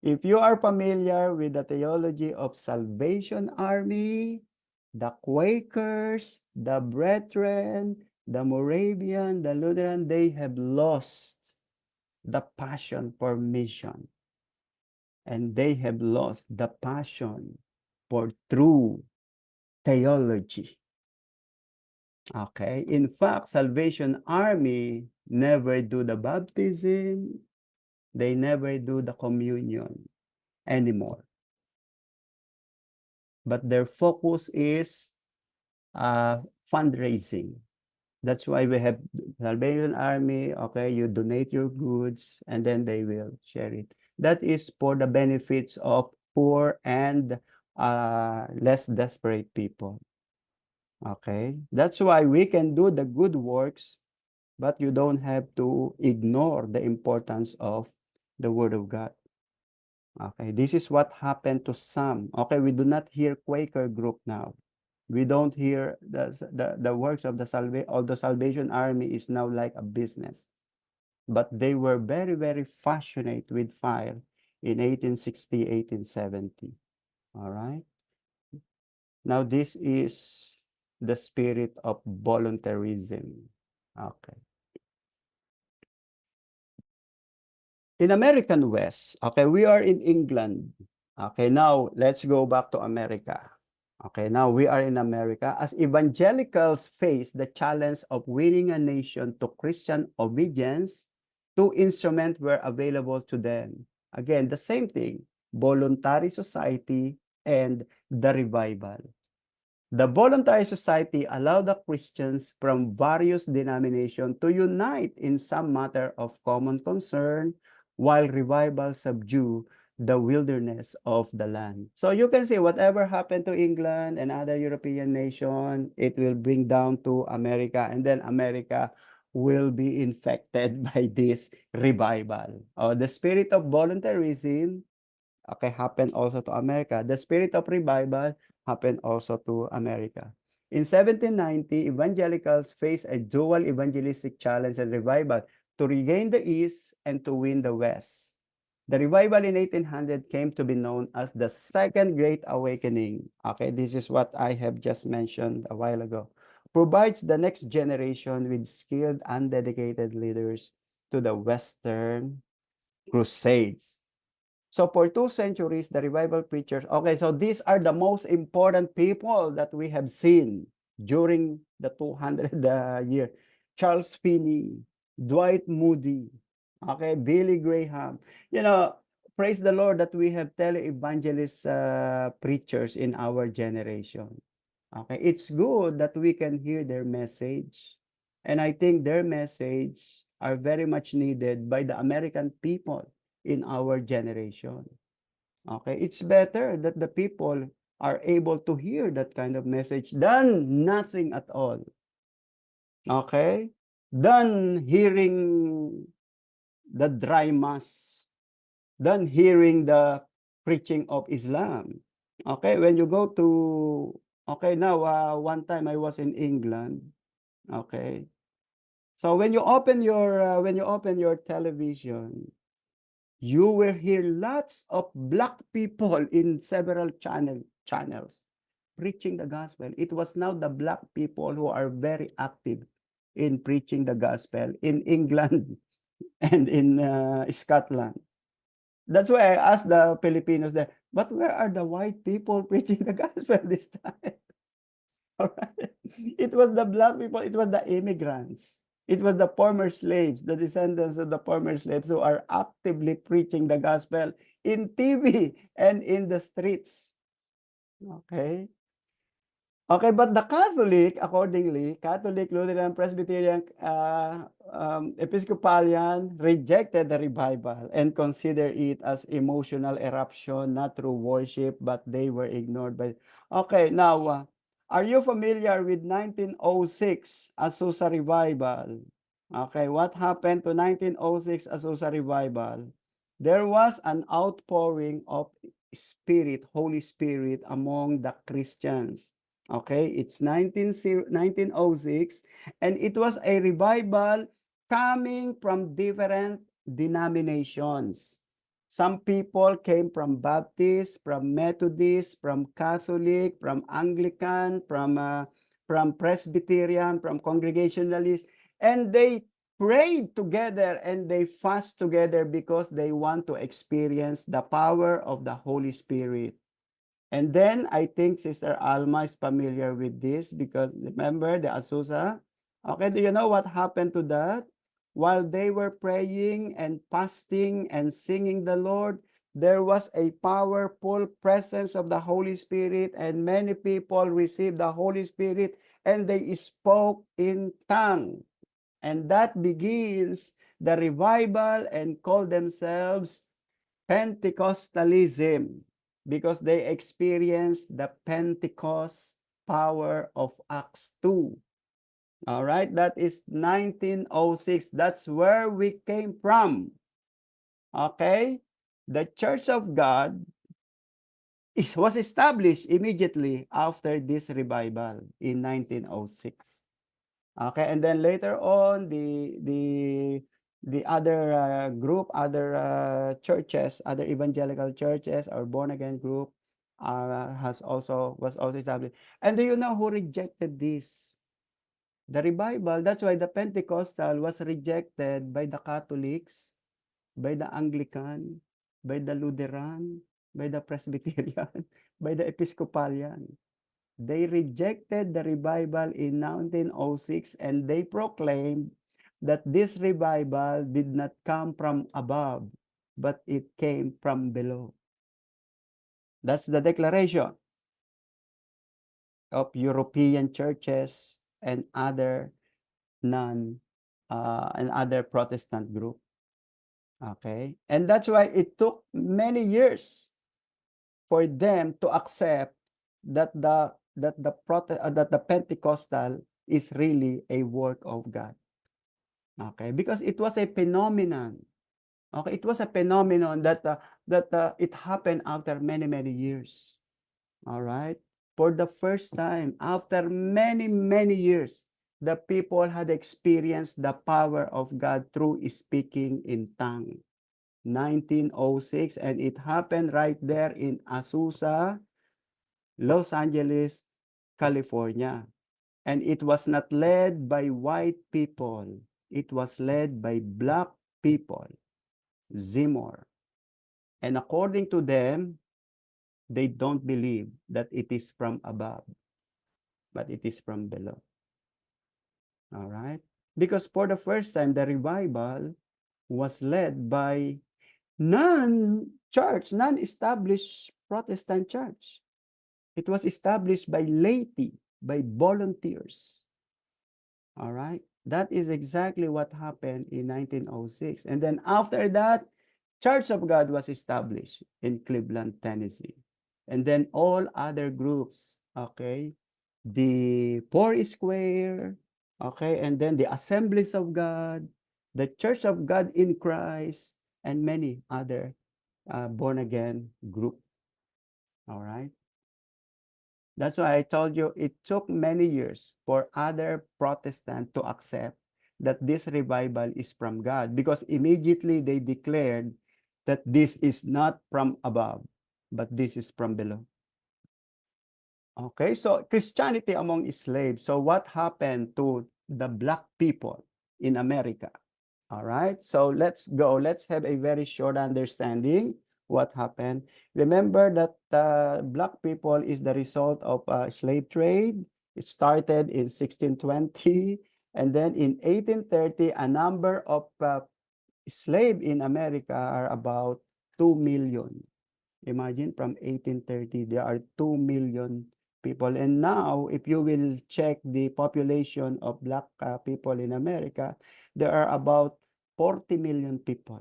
if you are familiar with the theology of Salvation Army, the Quakers, the Brethren, the Moravian, the Lutheran, they have lost the passion for mission. And they have lost the passion for true theology. Okay? In fact, Salvation Army never do the baptism. They never do the communion anymore. But their focus is fundraising. That's why we have Salvation Army. Okay, you donate your goods and then they will share it. That is for the benefits of poor and less desperate people. Okay, that's why we can do the good works, but you don't have to ignore the importance of the Word of God. Okay, this is what happened to some. Okay, we do not hear Quaker group now. We don't hear the works of the Salvation Army is now like a business. But they were very, very passionate with fire in 1860, 1870. All right. Now this is the spirit of voluntarism. Okay. In American West, okay, we are in England. Okay, now let's go back to America. Okay, now we are in America. As evangelicals face the challenge of winning a nation to Christian obedience, two instruments were available to them. Again, the same thing, voluntary society and the revival. The voluntary society allowed the Christians from various denominations to unite in some matter of common concern, while revival subdue the wilderness of the land. So you can see whatever happened to England and other European nations, it will bring down to America, and then America will be infected by this revival. The spirit of voluntarism, okay, happened also to America. The spirit of revival happened also to America. In 1790, evangelicals faced a dual evangelistic challenge and revival to regain the East and to win the West. The revival in 1800 came to be known as the Second Great Awakening. Okay, this is what I have just mentioned a while ago. Provides the next generation with skilled and dedicated leaders to the Western Crusades. So for 2 centuries, the revival preachers, okay, so these are the most important people that we have seen during the 200 year. Charles Finney, Dwight Moody, okay, Billy Graham. Praise the Lord that we have televangelist preachers in our generation. Okay, it's good that we can hear their message. And I think their message are very much needed by the American people in our generation. Okay, it's better that the people are able to hear that kind of message than nothing at all. Okay, than hearing the dry mass, than hearing the preaching of Islam. Okay, when you go to, okay, now one time I was in England. Okay, so when you open your television, you will hear lots of black people in several channels preaching the gospel. It was now the black people who are very active in preaching the gospel in England and in Scotland. That's why I asked the Filipinos there, but where are the white people preaching the gospel this time? All right. It was the black people, it was the immigrants. It was the former slaves, the descendants of the former slaves who are actively preaching the gospel in TV and in the streets. Okay. Okay, but the Catholic, accordingly, Catholic, Lutheran, Presbyterian, Episcopalian rejected the revival and considered it as emotional eruption, not true worship, but they were ignored by. Okay, now, are you familiar with 1906 Azusa Revival? Okay, what happened to 1906 Azusa Revival? There was an outpouring of Spirit, Holy Spirit among the Christians. Okay, it's 1906, and it was a revival coming from different denominations. Some people came from Baptist, from Methodist, from Catholic, from Anglican, from Presbyterian, from Congregationalist, and they prayed together and they fast together because they want to experience the power of the Holy Spirit. And then I think Sister Alma is familiar with this because remember the Azusa? Okay, do you know what happened to that? While they were praying and fasting and singing the Lord, there was a powerful presence of the Holy Spirit, and many people received the Holy Spirit and they spoke in tongue. And that begins the revival and call themselves Pentecostalism, because they experienced the Pentecost power of Acts 2. All right, that is 1906. That's where we came from. Okay, the Church of God was established immediately after this revival in 1906. Okay, and then later on, the other group, other churches, other evangelical churches or born again group was also established. And do you know who rejected this? The revival. That's why the Pentecostal was rejected by the Catholics, by the Anglican, by the Lutheran, by the Presbyterian, by the Episcopalian. They rejected the revival in 1906 and they proclaimed that this revival did not come from above, but it came from below. That's the declaration of European churches and other and other Protestant group. Okay, and that's why it took many years for them to accept that the Pentecostal is really a work of God. Okay, because it was a phenomenon. Okay, it was a phenomenon that it happened after many years. All right, for the first time after many years, the people had experienced the power of God through speaking in tongue. 1906, and it happened right there in Azusa, Los Angeles, California. And it was not led by white people. It was led by black people, Zimor. And according to them, they don't believe that it is from above, but it is from below. All right? Because for the first time, the revival was led by non-church, non-established Protestant church. It was established by laity, by volunteers. All right? That is exactly what happened in 1906. And then after that, Church of God was established in Cleveland, Tennessee. And then all other groups, okay? The Four Square, okay? And then the Assemblies of God, the Church of God in Christ, and many other born-again group. All right? That's why I told you it took many years for other Protestants to accept that this revival is from God, because immediately they declared that this is not from above, but this is from below. Okay, so Christianity among slaves. So what happened to the black people in America? All right, so let's go. Let's have a very short understanding what happened. Remember that black people is the result of slave trade. It started in 1620 And then in 1830, a number of slaves in America are about 2 million. Imagine from 1830, there are 2 million people. And now, if you will check the population of Black people in America, there are about 40 million people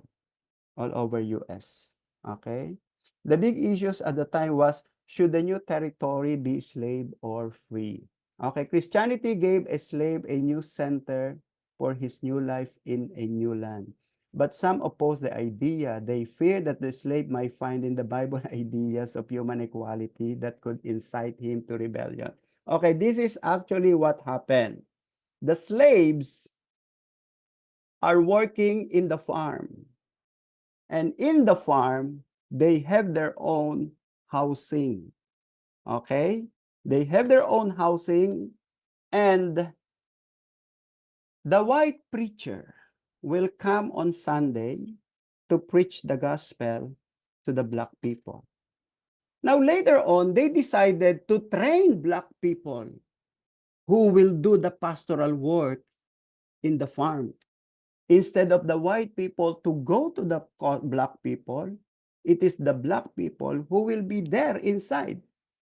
all over US. Okay? The big issues at the time was, should the new territory be slave or free? Okay, Christianity gave a slave a new center for his new life in a new land. But some oppose the idea. They fear that the slave might find in the Bible ideas of human equality that could incite him to rebellion. Okay, this is actually what happened. The slaves are working in the farm. And in the farm, they have their own housing. Okay? They have their own housing, and the white preacher will come on Sunday to preach the gospel to the Black people. Now, later on, they decided to train Black people who will do the pastoral work in the farm. Instead of the white people to go to the Black people, it is the Black people who will be there inside.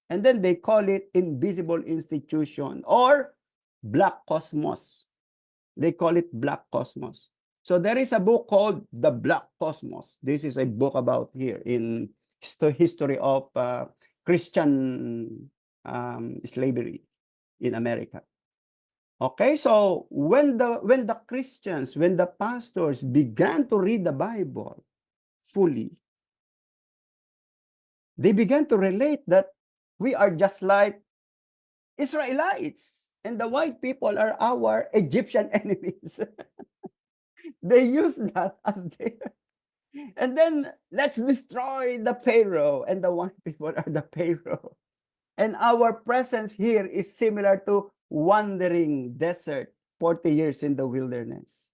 And then they call it invisible institution or Black Cosmos. They call it Black Cosmos. So there is a book called The Black Cosmos. This is a book about here in history of Christian slavery in America. Okay, so when the Christians, when the pastors began to read the Bible fully, they began to relate that we are just like Israelites, and the white people are our Egyptian enemies. They use that as their, and then let's destroy the Pharaoh, and the white people are the Pharaoh. And our presence here is similar to wandering desert 40 years in the wilderness.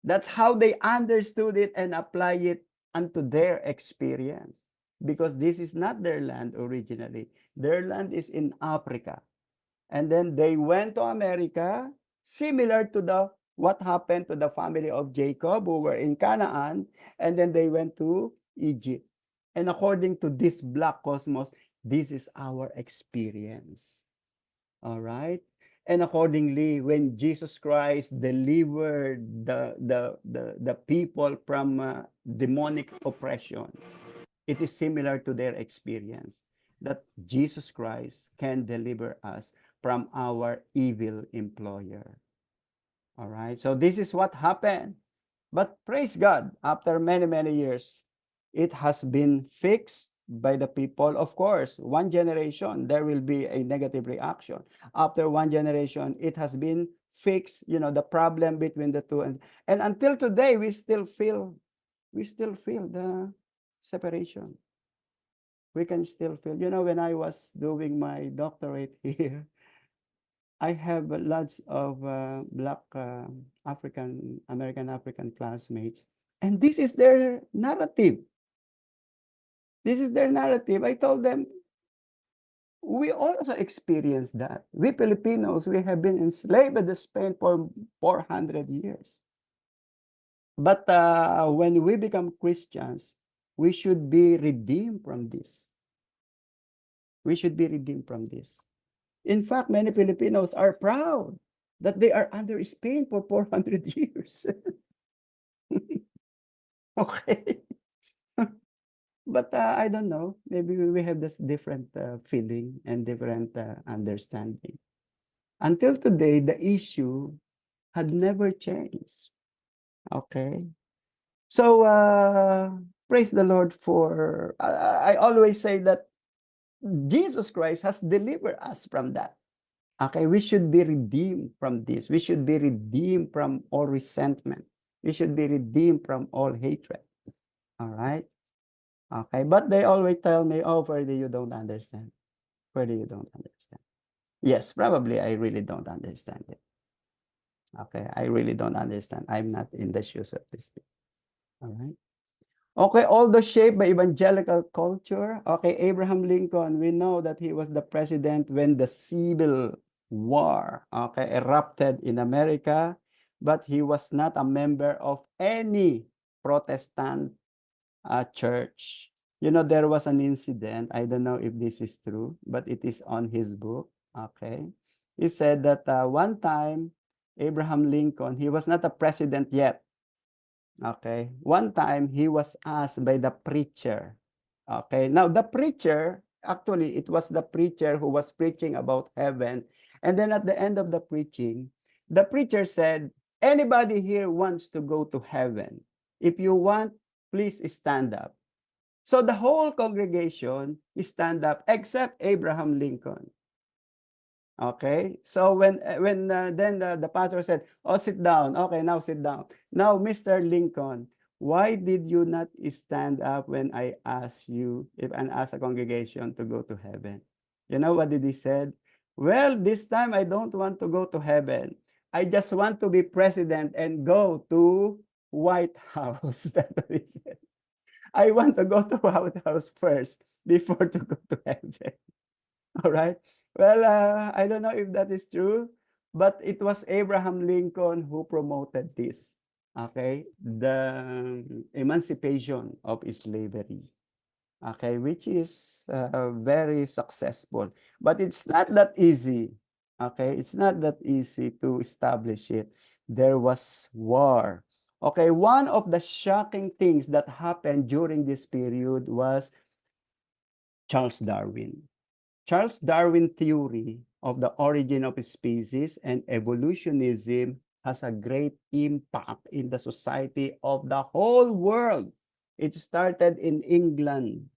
That's how they understood it and apply it unto their experience. Because this is not their land originally. Their land is in Africa. And then they went to America, similar to what happened to the family of Jacob who were in Canaan, and then they went to Egypt. And according to this Black Cosmos, this is our experience. All right? And accordingly, when Jesus Christ delivered the people from demonic oppression, it is similar to their experience that Jesus Christ can deliver us from our evil employer. All right? So this is what happened. But praise God, after many, many years, it has been fixed by the people. Of course, one generation, there will be a negative reaction. After one generation, it has been fixed, the problem between the two. And until today, we still feel the separation. We can still feel, when I was doing my doctorate here, I have lots of Black American classmates, and this is their narrative. This is their narrative. I told them, we also experienced that. We Filipinos, we have been enslaved in Spain for 400 years. But when we become Christians, we should be redeemed from this. We should be redeemed from this. In fact, many Filipinos are proud that they are under Spain for 400 years. Okay. But I don't know. Maybe we have this different feeling and different understanding. Until today, the issue had never changed. Okay. So praise the Lord for, I always say that Jesus Christ has delivered us from that. Okay, we should be redeemed from this. We should be redeemed from all resentment. We should be redeemed from all hatred. All right? Okay, but they always tell me, oh, Ferdy, you don't understand. Ferdy, you don't understand. Yes, probably I really don't understand it. Okay, I really don't understand. I'm not in the shoes of this people. All right? Okay, although shaped by evangelical culture, okay, Abraham Lincoln, we know that he was the president when the Civil war, okay, erupted in America, but he was not a member of any Protestant church. You know, there was an incident. I don't know if this is true, but it is on his book. Okay. He said that one time, Abraham Lincoln, he was not a president yet. Okay. One time, he was asked by the preacher. Okay. Now, the preacher, actually, it was the preacher who was preaching about heaven. And then at the end of the preaching, the preacher said, anybody here wants to go to heaven? If you want, please stand up. So the whole congregation stand up except Abraham Lincoln. Okay? So when then the pastor said, "Oh, sit down." Okay, now sit down. Now, Mr. Lincoln, why did you not stand up when I asked you if I asked the congregation to go to heaven? You know what did he said? Well, this time I don't want to go to heaven. I just want to be president and go to White House. That's what he said. I want to go to White House first before to go to heaven. All right. Well, I don't know if that is true, but it was Abraham Lincoln who promoted this. Okay, the emancipation of slavery. Okay, which is very successful, but it's not that easy. Okay, it's not that easy to establish it. There was war. Okay, one of the shocking things that happened during this period was Charles Darwin. Charles Darwin theory of the origin of species and evolutionism has a great impact in the society of the whole world. It started in England.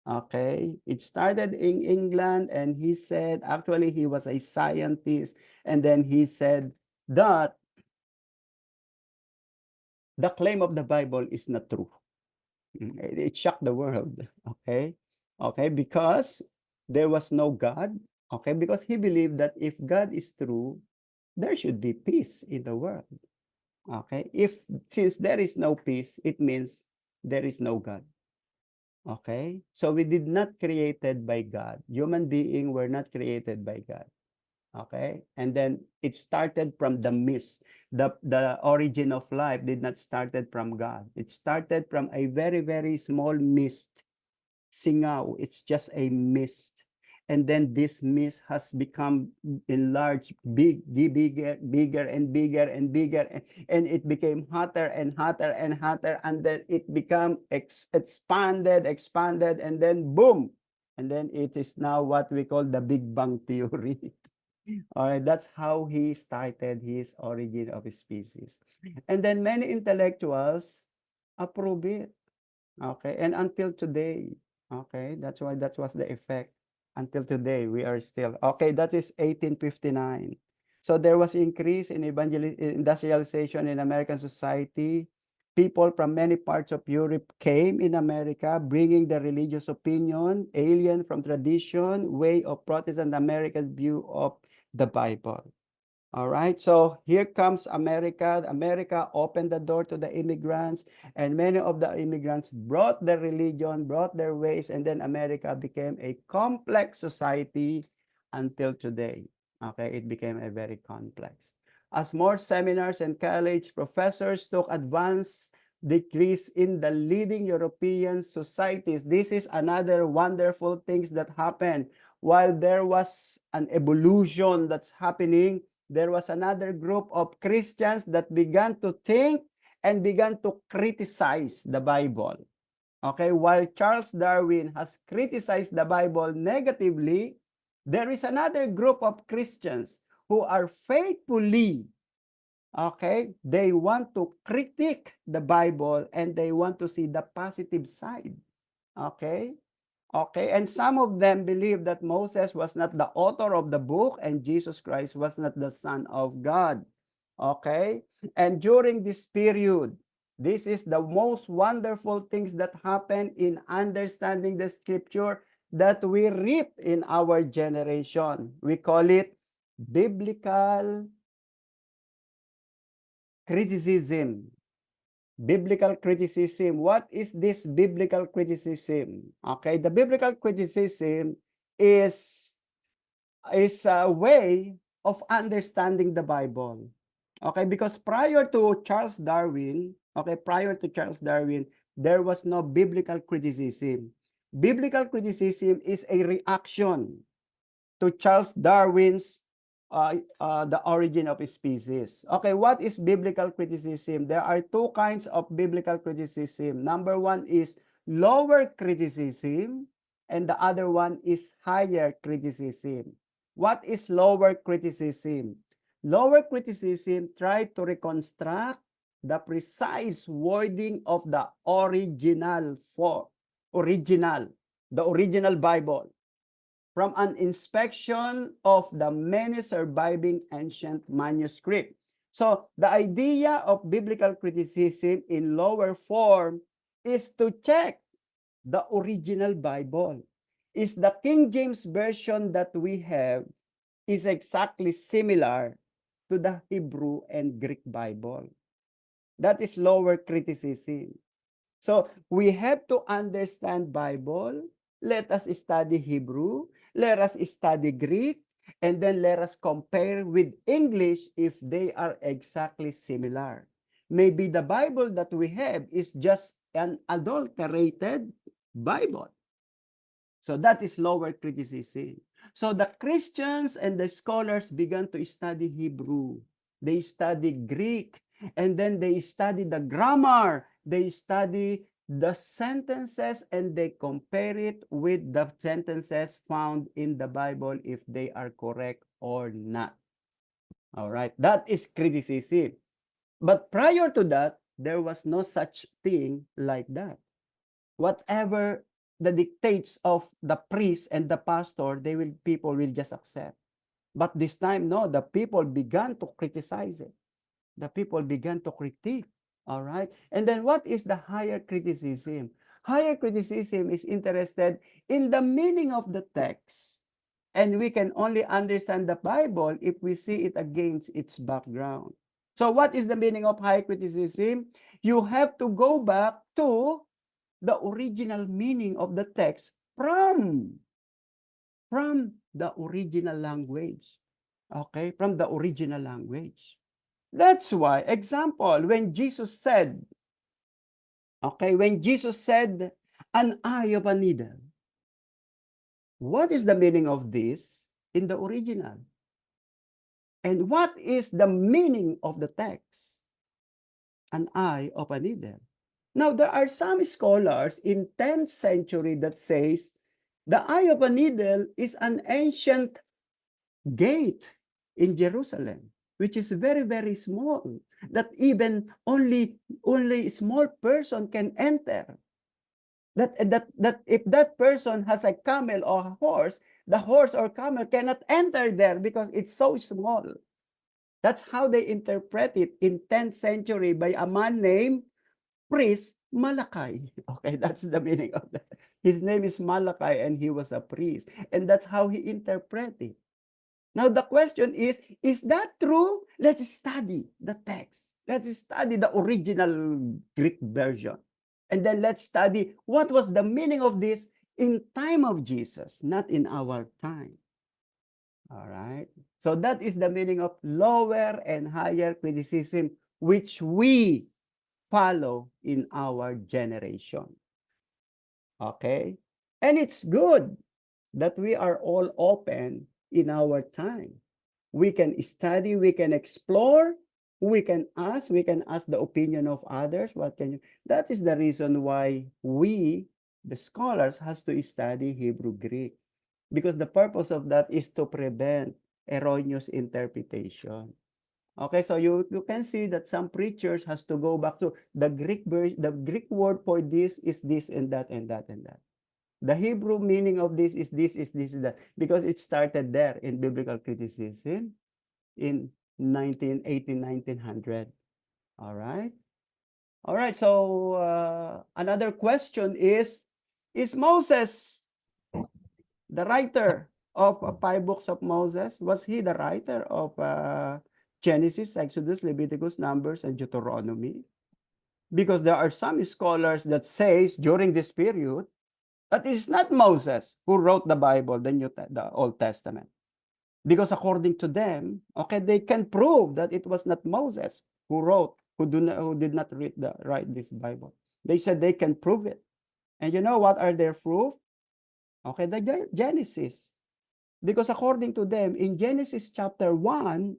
Okay, it started in England, and he said, actually, he was a scientist, and then he said that the claim of the Bible is not true. It shocked the world. Okay, okay, because there was no God. Okay, because he believed that if God is true, there should be peace in the world. Okay, if since there is no peace, it means there is no God. Okay, so we did not created by God. Human being were not created by God. Okay, and then it started from the mist. The origin of life did not started from God. It started from a very, very small mist. Singaw, it's just a mist. And then this mist has become enlarged, bigger and bigger and bigger, and it became hotter and hotter and hotter, and then it became expanded, and then boom, and then it is now what we call the Big Bang Theory. All right, that's how he started his origin of species. And then many intellectuals approve it. Okay, and until today, okay, that's why that was the effect. Until today, we are still okay. That is 1859. So there was increase in industrialization in American society. People from many parts of Europe came in America, bringing the religious opinion, alien from tradition, way of Protestant America's view of the Bible. All right, so here comes America. America opened the door to the immigrants, and many of the immigrants brought their religion, brought their ways, and then America became a complex society until today. Okay, it became a very complex. As more seminars and college professors took advanced degrees in the leading European societies, this is another wonderful things that happened. While there was an evolution that's happening, there was another group of Christians that began to think and began to criticize the Bible. Okay, while Charles Darwin has criticized the Bible negatively, there is another group of Christians who are faithfully, okay, they want to critique the Bible and they want to see the positive side. Okay, okay, and some of them believe that Moses was not the author of the book and Jesus Christ was not the Son of God. Okay, and during this period, this is the most wonderful things that happen in understanding the scripture that we reap in our generation. We call it biblical criticism. Biblical criticism. What is this biblical criticism? Okay, the biblical criticism is a way of understanding the Bible. Okay, because prior to Charles Darwin, there was no biblical criticism. Biblical criticism is a reaction to Charles Darwin's The Origin of Species. Okay, what is biblical criticism? There are two kinds of biblical criticism. Number one is lower criticism, and the other one is higher criticism. What is lower criticism? Lower criticism try to reconstruct the precise wording of the original Bible from an inspection of the many surviving ancient manuscripts. So the idea of biblical criticism in lower form is to check the original Bible. Is the King James Version that we have is exactly similar to the Hebrew and Greek Bible? That is lower criticism. So we have to understand Bible. Let us study Hebrew. Let us study Greek. And then let us compare with English if they are exactly similar. Maybe the Bible that we have is just an adulterated Bible. So that is lower criticism. So the Christians and the scholars began to study Hebrew. They study Greek, and then they study the grammar. They study the sentences, and they compare it with the sentences found in the Bible if they are correct or not. All right, that is criticism. But prior to that, there was no such thing like that. Whatever the dictates of the priest and the pastor, people will just accept. But this time, no, the people began to criticize it. The people began to critique. All right. And then what is the higher criticism? Higher criticism is interested in the meaning of the text. And we can only understand the Bible if we see it against its background. So what is the meaning of higher criticism? You have to go back to the original meaning of the text from the original language. Okay, from the original language. That's why, example, when Jesus said, an eye of a needle, what is the meaning of this in the original? And what is the meaning of the text? An eye of a needle. Now, there are some scholars in 10th century that says the eye of a needle is an ancient gate in Jerusalem, which is very, very small, that even only small person can enter. That if that person has a camel or a horse, the horse or camel cannot enter there because it's so small. That's how they interpret it in 10th century by a man named priest Malachi. Okay, that's the meaning of that. His name is Malachi, and he was a priest. And that's how he interpreted it. Now, the question is that true? Let's study the text. Let's study the original Greek version. And then let's study what was the meaning of this in time of Jesus, not in our time. All right. So that is the meaning of lower and higher criticism, which we follow in our generation. Okay? And it's good that we are all open in our time. We can study, we can explore, we can ask the opinion of others. That is the reason why we, the scholars, has to study Hebrew Greek. Because the purpose of that is to prevent erroneous interpretation. Okay, so you can see that some preachers has to go back to the Greek word for this is this and that and that and that. The Hebrew meaning of this is this, that, because it started there in biblical criticism in 1900. All right. All right. So another question is Moses the writer of 5 books of Moses? Was he the writer of Genesis, Exodus, Leviticus, Numbers, and Deuteronomy? Because there are some scholars that says during this period that it's not Moses who wrote the Bible, the Old Testament. Because according to them, okay, they can prove that it was not Moses who wrote, who did not write this Bible. They said they can prove it. And you know what are their proof? Okay, the Genesis. Because according to them, in Genesis chapter 1,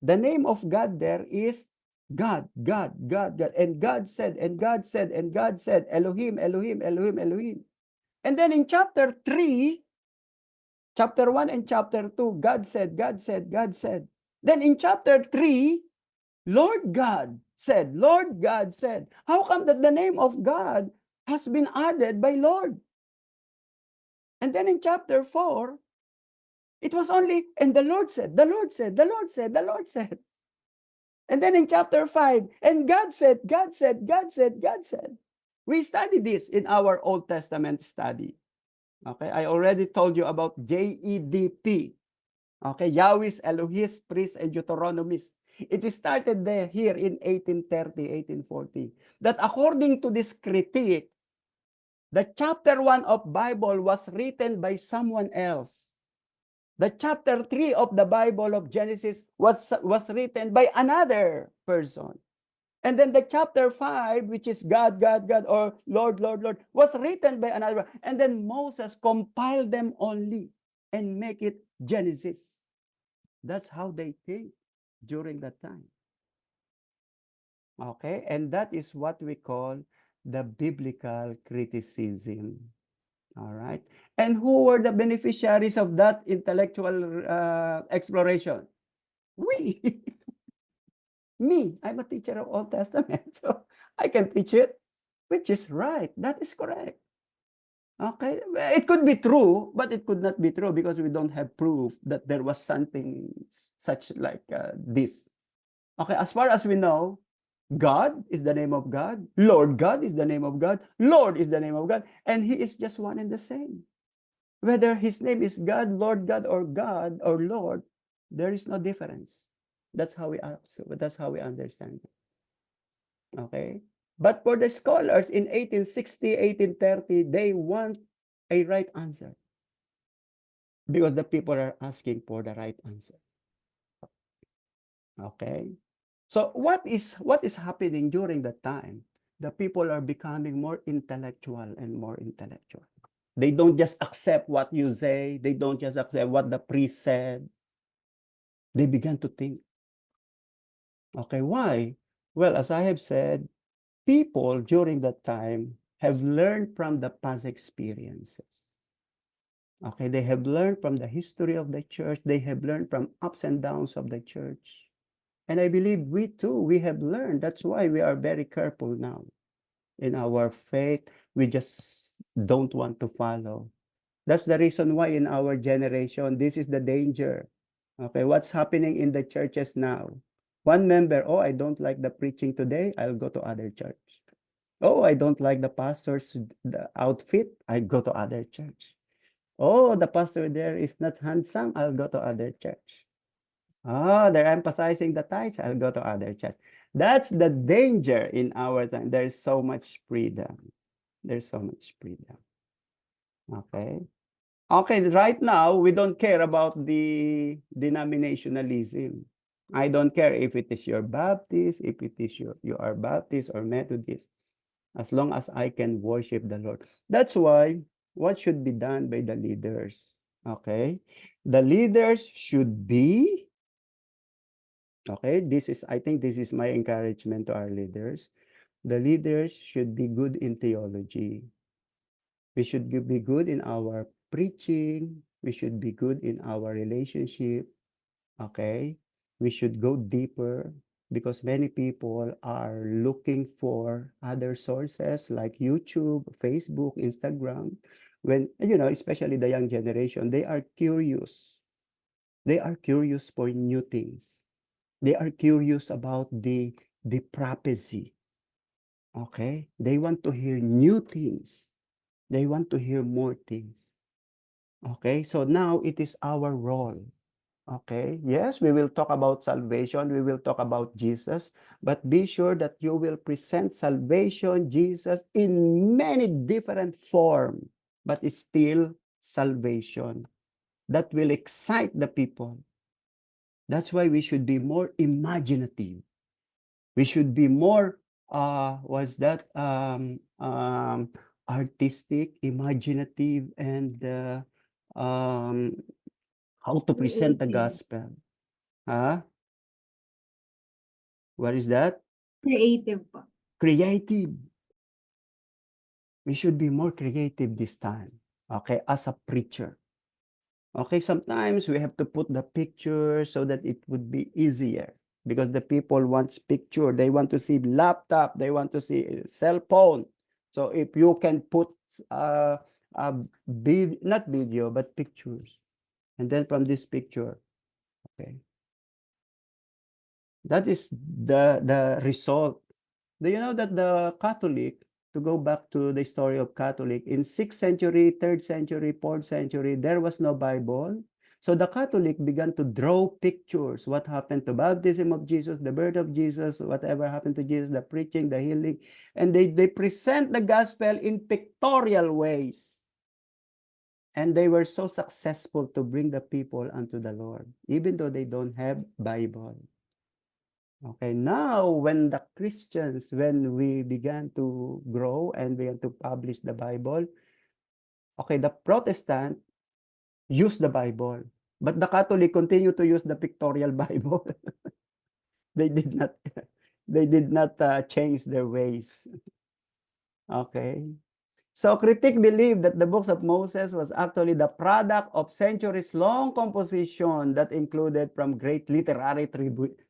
the name of God there is God, God, God, God. And God said, and God said, and God said, Elohim, Elohim, Elohim, Elohim. And then in chapter 3, chapter 1 and chapter 2, God said, God said, God said. Then in chapter 3, Lord God said, Lord God said. How come that the name of God has been added by Lord? And then in chapter 4, it was only, and the Lord said, the Lord said, the Lord said, the Lord said. And then in chapter 5, and God said, God said, God said, God said. We studied this in our Old Testament study. Okay, I already told you about JEDP. Okay, Yahweh's, Elohist, Priest, and Deuteronomist. It started there here in 1830, 1840. That according to this critique, the chapter 1 of Bible was written by someone else. The chapter 3 of the Bible of Genesis was written by another person. And then the chapter 5, which is God, God, God, or Lord, Lord, Lord, was written by another. And then Moses compiled them only and make it Genesis. That's how they think during that time. Okay, and that is what we call the biblical criticism. All right. And who were the beneficiaries of that intellectual exploration? We. Me. I'm a teacher of Old Testament, so I can teach it, which is right. That is correct. Okay. It could be true, but it could not be true because we don't have proof that there was something such like this. Okay. As far as we know, God is the name of God. Lord God is the name of God. Lord is the name of God. And he is just one and the same. Whether his name is God, Lord God, or Lord, there is no difference. That's how we understand it. Okay? But for the scholars in 1860, 1830, they want a right answer. Because the people are asking for the right answer. Okay? So what is happening during that time? The people are becoming more intellectual and more intellectual. They don't just accept what you say. They don't just accept what the priest said. They began to think. Okay, why? Well, as I have said, people during that time have learned from the past experiences. Okay, they have learned from the history of the church. They have learned from ups and downs of the church. And I believe we too, we have learned. That's why we are very careful now in our faith. We just don't want to follow. That's the reason why in our generation, this is the danger. Okay, what's happening in the churches now? One member, oh, I don't like the preaching today, I'll go to other church. Oh, I don't like the pastor's the outfit, I go to other church. Oh, the pastor there is not handsome, I'll go to other church. Oh, they're emphasizing the tithes, I'll go to other church. That's the danger in our time. There's so much freedom. There's so much freedom. Okay. Okay, right now, we don't care about the denominationalism. I don't care if it is your Baptist, if it is you are Baptist or Methodist, as long as I can worship the Lord. That's why, what should be done by the leaders? Okay, the leaders should be, okay, I think this is my encouragement to our leaders. The leaders should be good in theology. We should be good in our preaching. We should be good in our relationship. Okay. We should go deeper because many people are looking for other sources like YouTube, Facebook, Instagram. When, especially the young generation, they are curious. They are curious for new things. They are curious about the prophecy. Okay. They want to hear new things. They want to hear more things. Okay, so now it is our role. Okay, yes, we will talk about salvation. We will talk about Jesus, but be sure that you will present salvation, Jesus, in many different forms, but it's still salvation. that will excite the people. That's why we should be more imaginative. We should be more, what's that? Artistic, imaginative, and how to present the Creative. gospel. Huh? What is that? Creative po. Creative. We should be more creative this time. Okay, as a preacher. Okay, sometimes we have to put the picture so that it would be easier because the people wants picture. They want to see laptop. They want to see cell phone. So if you can put a not video, but pictures. And then from this picture, okay, that is the result. Do you know that the Catholic, to go back to the story of Catholic, in 6th century, 3rd century, 4th century, there was no Bible. So the Catholic began to draw pictures. What happened to baptism of Jesus, the birth of Jesus, whatever happened to Jesus, the preaching, the healing. And they present the gospel in pictorial ways. And they were so successful to bring the people unto the Lord, even though they don't have Bible. Okay, now when the Christians, when we began to grow and began to publish the Bible, okay, the Protestant used the Bible, but the Catholic continue to use the pictorial Bible. They did not, they did not change their ways. Okay. So critics believe that the books of Moses was actually the product of centuries-long composition that included from great literary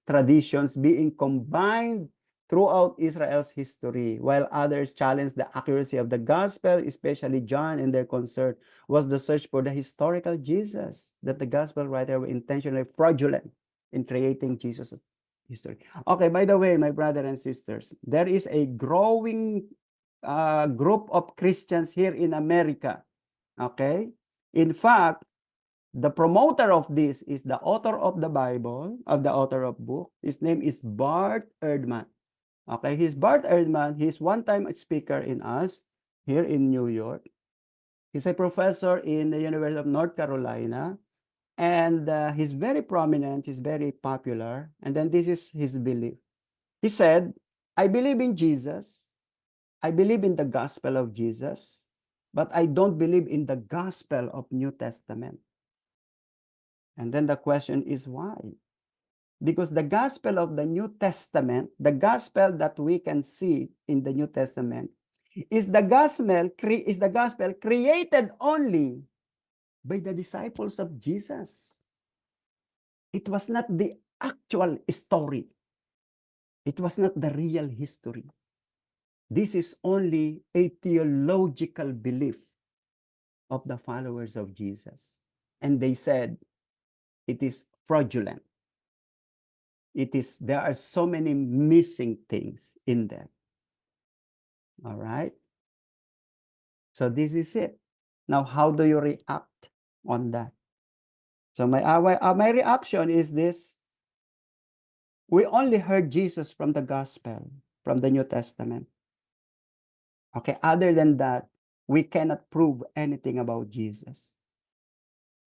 traditions being combined throughout Israel's history, while others challenged the accuracy of the gospel, especially John, and their concern was the search for the historical Jesus, that the gospel writer were intentionally fraudulent in creating Jesus' history. Okay, by the way, my brother and sisters, there is a growing group of Christians here in America. Okay? In fact, the promoter of this is the author of the Bible, of the author of book. His name is Bart Ehrman. Okay, he's Bart Ehrman. He's one-time speaker in us here in New York. He's a professor in the University of North Carolina. And he's very prominent. He's very popular. And then this is his belief. He said, I believe in Jesus. I believe in the gospel of Jesus, but I don't believe in the gospel of New Testament. And then the question is why? Because the gospel of the New Testament, the gospel that we can see in the New Testament, is the gospel created only by the disciples of Jesus. It was not the actual story. It was not the real history. This is only a theological belief of the followers of Jesus. And they said it is fraudulent. There are so many missing things in there. All right. So this is it. Now, how do you react on that? So my reaction is this. We only heard Jesus from the gospel, from the New Testament. Okay. Other than that, we cannot prove anything about Jesus.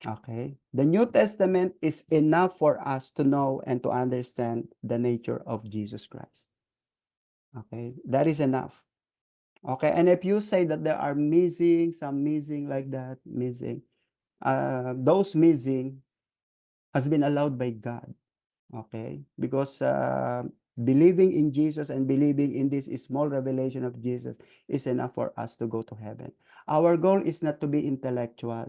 Okay. The New Testament is enough for us to know and to understand the nature of Jesus Christ. Okay. That is enough. Okay. And if you say that there are some missing like that, those missing has been allowed by God. Okay. Because believing in Jesus and believing in this small revelation of Jesus is enough for us to go to heaven. Our goal is not to be intellectual.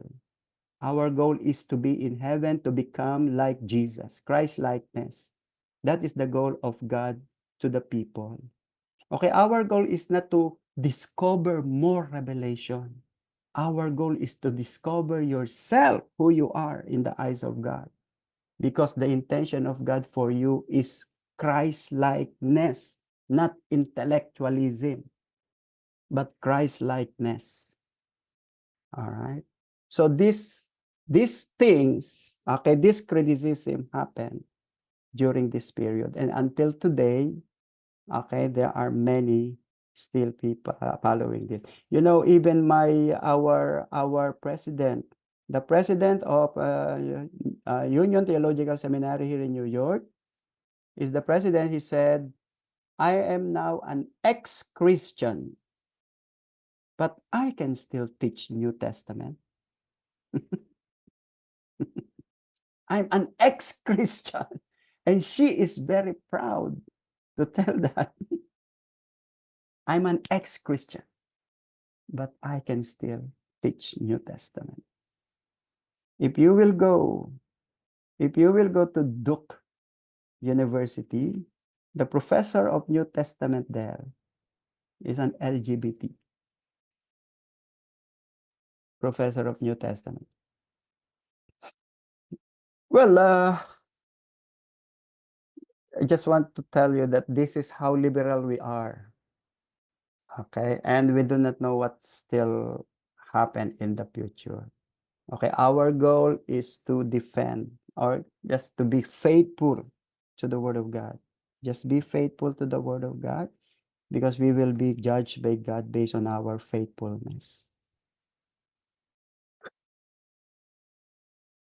Our goal is to be in heaven, to become like Jesus, Christ-likeness. That is the goal of God to the people. Okay, our goal is not to discover more revelation. Our goal is to discover yourself, who you are in the eyes of God. Because the intention of God for you is Christ-likeness, not intellectualism, but Christ-likeness. All right? So these things, okay, this criticism happened during this period. And until today, okay, there are many still people following this. You know, even our president, the president of Union Theological Seminary here in New York, is the president. He said, I am now an ex-Christian, but I can still teach New Testament. I'm an ex-Christian. And she is very proud to tell that I'm an ex-Christian, but I can still teach New Testament. If you will go to Duke University, the professor of New Testament there is an LGBT professor of New Testament. Well, I just want to tell you that this is how liberal we are. Okay, and we do not know what still happen in the future. Okay, our goal is to defend or just to be faithful to the Word of God. Just be faithful to the Word of God, because we will be judged by God based on our faithfulness.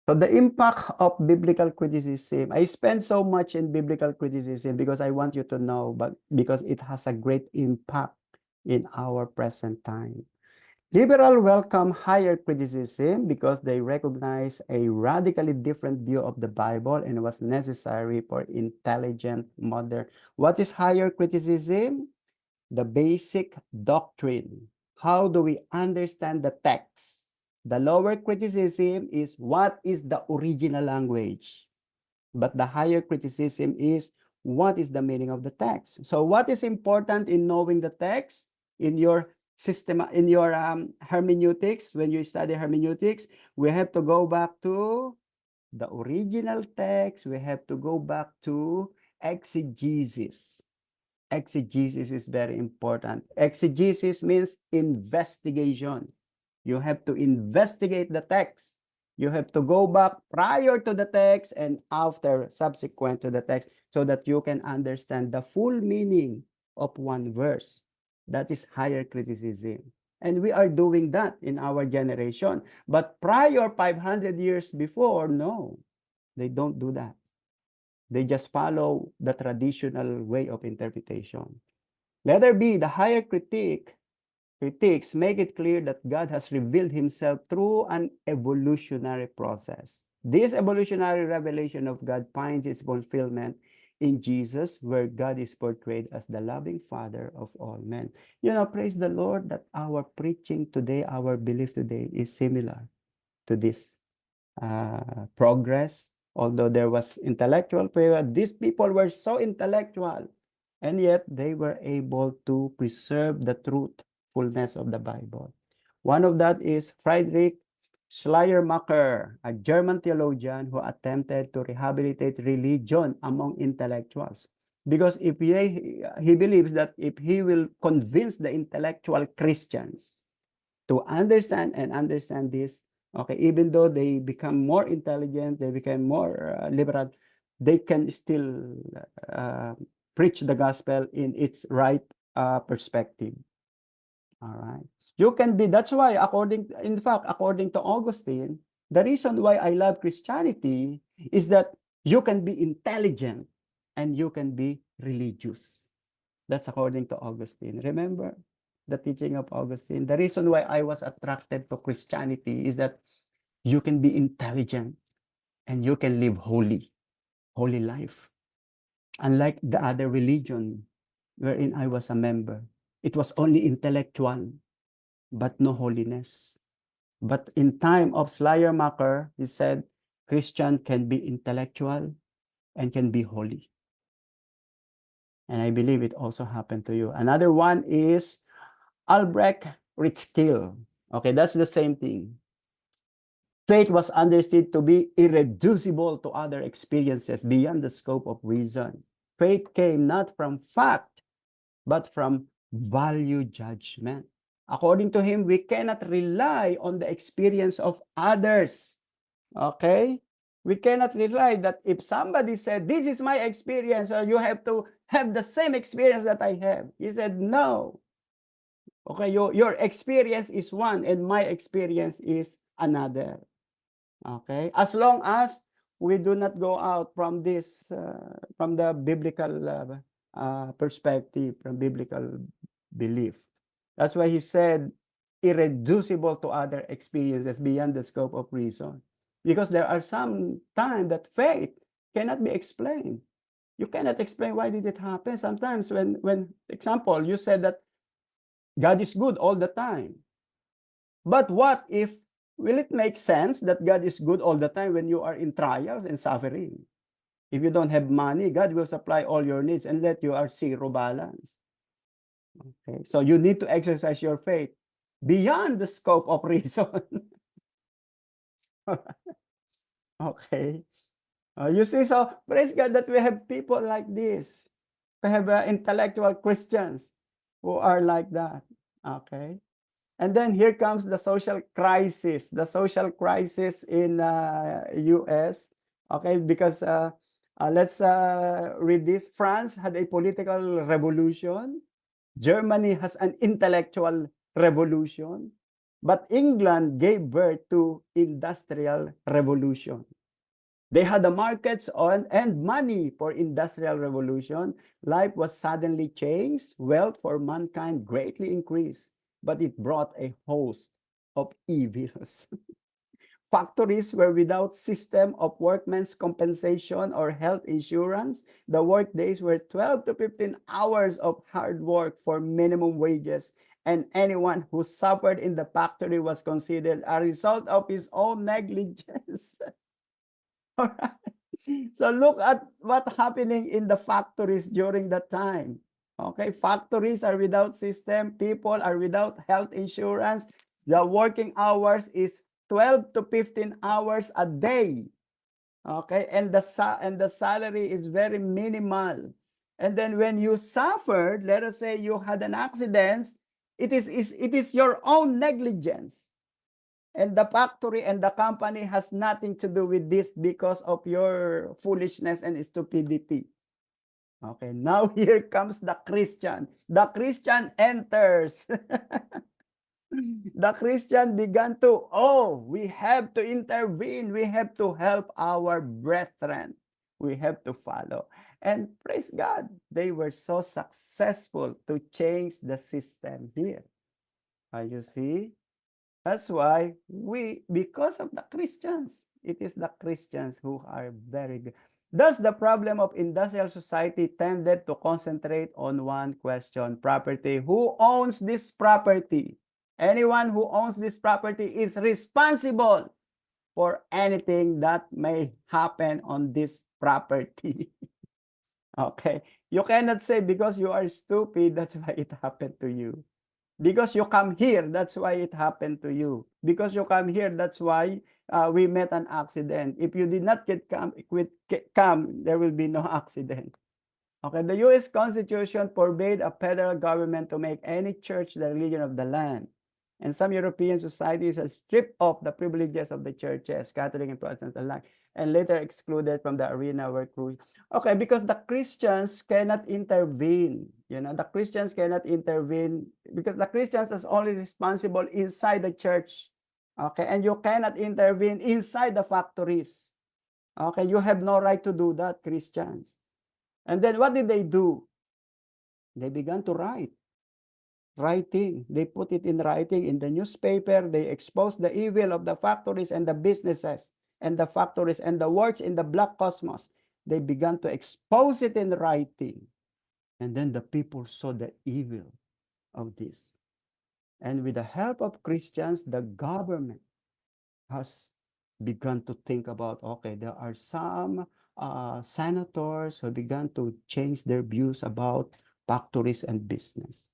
So the impact of biblical criticism, I spend so much in biblical criticism because I want you to know, but because it has a great impact in our present time. Liberals welcome higher criticism because they recognize a radically different view of the Bible and was necessary for intelligent modern. What is higher criticism? The basic doctrine. How do we understand the text? The lower criticism is what is the original language. But the higher criticism is what is the meaning of the text. So what is important in knowing the text in your system, in your hermeneutics? When you study hermeneutics, we have to go back to the original text. We have to go back to exegesis. Exegesis is very important. Exegesis means investigation. You have to investigate the text. You have to go back prior to the text and after, subsequent to the text, so that you can understand the full meaning of one verse. That is higher criticism. And we are doing that in our generation. But prior 500 years before, no, they don't do that. They just follow the traditional way of interpretation. Letter B, the higher critiques make it clear that God has revealed himself through an evolutionary process. This evolutionary revelation of God finds its fulfillment in Jesus, where God is portrayed as the loving Father of all men. You know, praise the Lord that our preaching today, our belief today is similar to this progress. Although there was intellectual period, these people were so intellectual, and yet they were able to preserve the truthfulness of the Bible. One of that is Friedrich Schleiermacher, a German theologian who attempted to rehabilitate religion among intellectuals. Because if he believes that if he will convince the intellectual Christians to understand this, okay, even though they become more intelligent, they become more liberal, they can still preach the gospel in its right perspective. All right. You can be, that's why in fact, according to Augustine, the reason why I love Christianity is that you can be intelligent and you can be religious. That's according to Augustine. Remember the teaching of Augustine? The reason why I was attracted to Christianity is that you can be intelligent and you can live holy life. Unlike the other religion wherein I was a member, it was only intellectual, but no holiness. But in time of Schleiermacher, he said, Christian can be intellectual and can be holy. And I believe it also happened to you. Another one is Albrecht Ritschl. Okay, that's the same thing. Faith was understood to be irreducible to other experiences beyond the scope of reason. Faith came not from fact, but from value judgment. According to him, we cannot rely on the experience of others. Okay? We cannot rely that if somebody said, this is my experience, or you have to have the same experience that I have. He said, no. Okay, your experience is one and my experience is another. Okay? As long as we do not go out from this, from the biblical perspective, from biblical belief. That's why he said, irreducible to other experiences beyond the scope of reason. Because there are some time that faith cannot be explained. You cannot explain why did it happen. Sometimes when example, you said that God is good all the time. But what if, will it make sense that God is good all the time when you are in trials and suffering? If you don't have money, God will supply all your needs and let you are zero balance. Okay, so you need to exercise your faith beyond the scope of reason. Okay. You see, so praise God that we have people like this. We have intellectual Christians who are like that. Okay. And then here comes the social crisis. The social crisis in US. Okay, because let's read this. France had a political revolution. Germany has an intellectual revolution. But England gave birth to industrial revolution. They had the markets on and money for industrial revolution. Life was suddenly changed. Wealth for mankind greatly increased, but it brought a host of evils. Factories were without system of workmen's compensation or health insurance. The work days were 12 to 15 hours of hard work for minimum wages, and anyone who suffered in the factory was considered a result of his own negligence. So look at what's happening in the factories during that time. Okay, factories are without system, people are without health insurance. The working hours is 12 to 15 hours a day. Okay, and the salary is very minimal. And then when you suffered, let us say you had an accident, it is your own negligence. And the factory and the company has nothing to do with this because of your foolishness and stupidity. Okay, now here comes the Christian. The Christian enters. The Christian began to, oh, we have to intervene. We have to help our brethren. We have to follow. And praise God, they were so successful to change the system here. You see? That's why because of the Christians, it is the Christians who are very good. Thus, the problem of industrial society tended to concentrate on one question, property. Who owns this property? Anyone who owns this property is responsible for anything that may happen on this property. Okay. You cannot say because you are stupid, that's why it happened to you. Because you come here, that's why it happened to you. Because you come here, that's why we met an accident. If you did not come, there will be no accident. Okay, the U.S. Constitution forbade a federal government to make any church the religion of the land. And some European societies have stripped off the privileges of the churches, Catholic and Protestant alike, and later excluded from the arena where crucial. Okay, because the Christians cannot intervene. You know, the Christians cannot intervene because the Christians is only responsible inside the church. Okay, and you cannot intervene inside the factories. Okay, you have no right to do that, Christians. And then what did they do? They began to writing. They put it in writing in the newspaper. They exposed the evil of the factories and the businesses and the factories and the works in the black cosmos. They began to expose it in writing. And then the people saw the evil of this. And with the help of Christians, the government has begun to think about, okay, there are some senators who began to change their views about factories and business.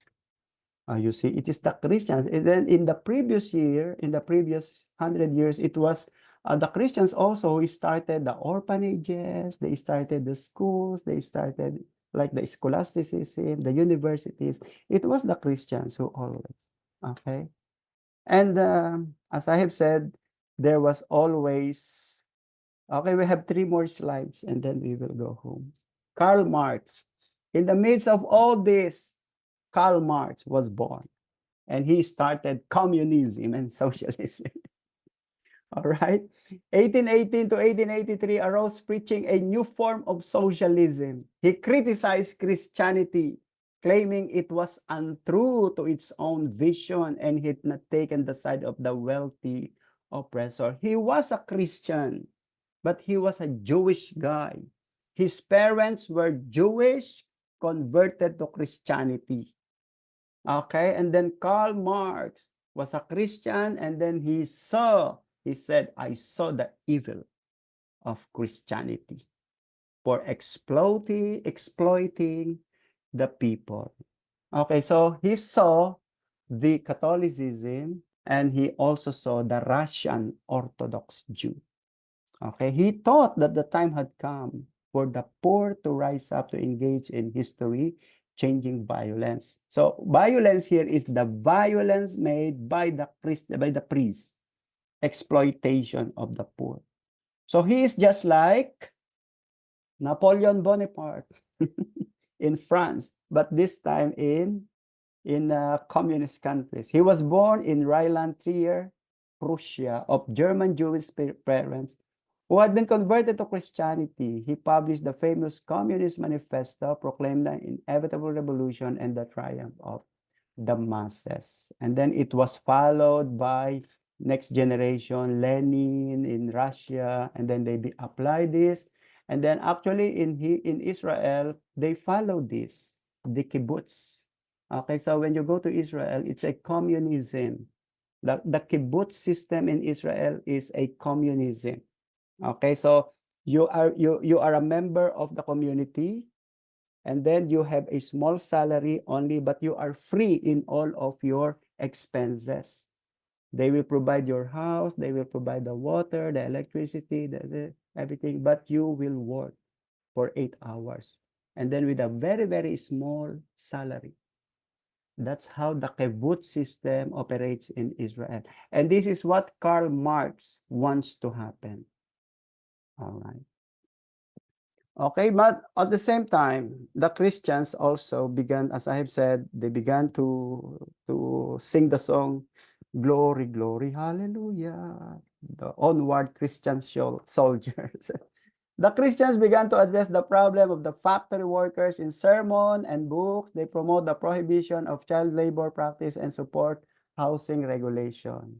You see, it is the Christians. And then in the previous 100 years, it was the Christians also who started the orphanages, they started the schools, they started like the scholasticism, the universities. It was the Christians who always, okay? And as I have said, there was always, okay, we have 3 more slides and then we will go home. Karl Marx. In the midst of all this, Karl Marx was born and he started communism and socialism. All right. 1818 to 1883 arose preaching a new form of socialism. He criticized Christianity, claiming it was untrue to its own vision and had not taken the side of the wealthy oppressor. He was a Christian, but he was a Jewish guy. His parents were Jewish, converted to Christianity. Okay, and then Karl Marx was a Christian, and then he said, I saw the evil of Christianity for exploiting the people. Okay, so he saw the Catholicism, and he also saw the Russian Orthodox Jew. Okay, he thought that the time had come for the poor to rise up to engage in history changing violence. So violence here is the violence made by the priest, exploitation of the poor. So he is just like Napoleon Bonaparte in France, but this time in communist countries. He was born in Rhineland, Trier, Prussia, of German Jewish parents who had been converted to Christianity. He published the famous Communist Manifesto, proclaimed the inevitable revolution and the triumph of the masses. And then it was followed by next generation, Lenin in Russia, and then they applied this. And then actually in Israel, they follow this, the kibbutz. Okay, so when you go to Israel, it's a communism. The kibbutz system in Israel is a communism. Okay, so you are a member of the community, and then you have a small salary only, but you are free in all of your expenses. They will provide your house, they will provide the water, the electricity, everything, but you will work for 8 hours. And then with a very, very small salary. That's how the kibbutz system operates in Israel. And this is what Karl Marx wants to happen. All right. Okay, but at the same time, the Christians also began, as I have said, they began to sing the song, Glory, Glory, Hallelujah, the onward Christian soldiers. The Christians began to address the problem of the factory workers in sermon and books. They promote the prohibition of child labor practice and support housing regulation.